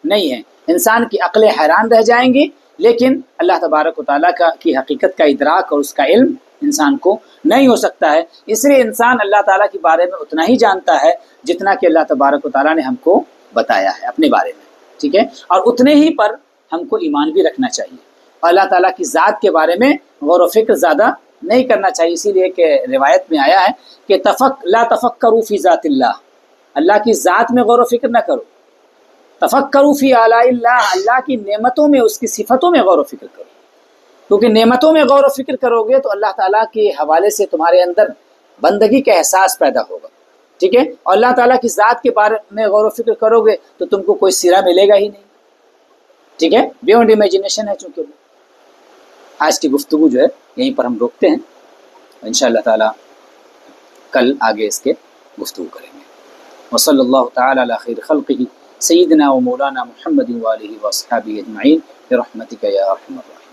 نہیں ہے. انسان کی عقلیں حیران رہ جائیں گی، لیکن اللہ تبارک و تعالیٰ کی حقیقت کا ادراک اور اس کا علم انسان کو نہیں ہو سکتا ہے. اس لیے انسان اللہ تعالیٰ کے بارے میں اتنا ہی جانتا ہے جتنا کہ اللہ تبارک و تعالیٰ نے ہم کو بتایا ہے اپنے بارے میں. ٹھیک ہے، اور اتنے ہی پر ہم کو ایمان بھی رکھنا چاہیے. اور اللہ تعالیٰ کی ذات کے بارے میں غور و فکر زیادہ نہیں کرنا چاہیے. اسی لیے کہ روایت میں آیا ہے کہ لا تفکروا فی ذات اللہ، اللہ کی ذات میں غور و فکر نہ کرو. تفکروا فی آلاء اللہ، اللہ کی نعمتوں میں، اس کی صفتوں میں غور و فکر کرو. کیونکہ نعمتوں میں غور و فکر کرو گے تو اللہ تعالیٰ کے حوالے سے تمہارے اندر بندگی کا احساس پیدا ہوگا. ٹھیک ہے، اور اللہ تعالیٰ کی ذات کے بارے میں غور و فکر کرو گے تو تم کو کوئی سرا ملے گا ہی نہیں. ٹھیک ہے، بیونڈ امیجنیشن ہے چونکہ وہ۔ آج کی گفتگو جو ہے یہیں پر ہم روکتے ہیں، انشاءاللہ تعالی کل آگے اس کے گفتگو کریں گے۔ وصلی اللہ تعالی علی خیر خلقہ سیدنا و مولانا محمد وآلہ واصحابہ اجمعین برحمتک یا ارحم الراحمین۔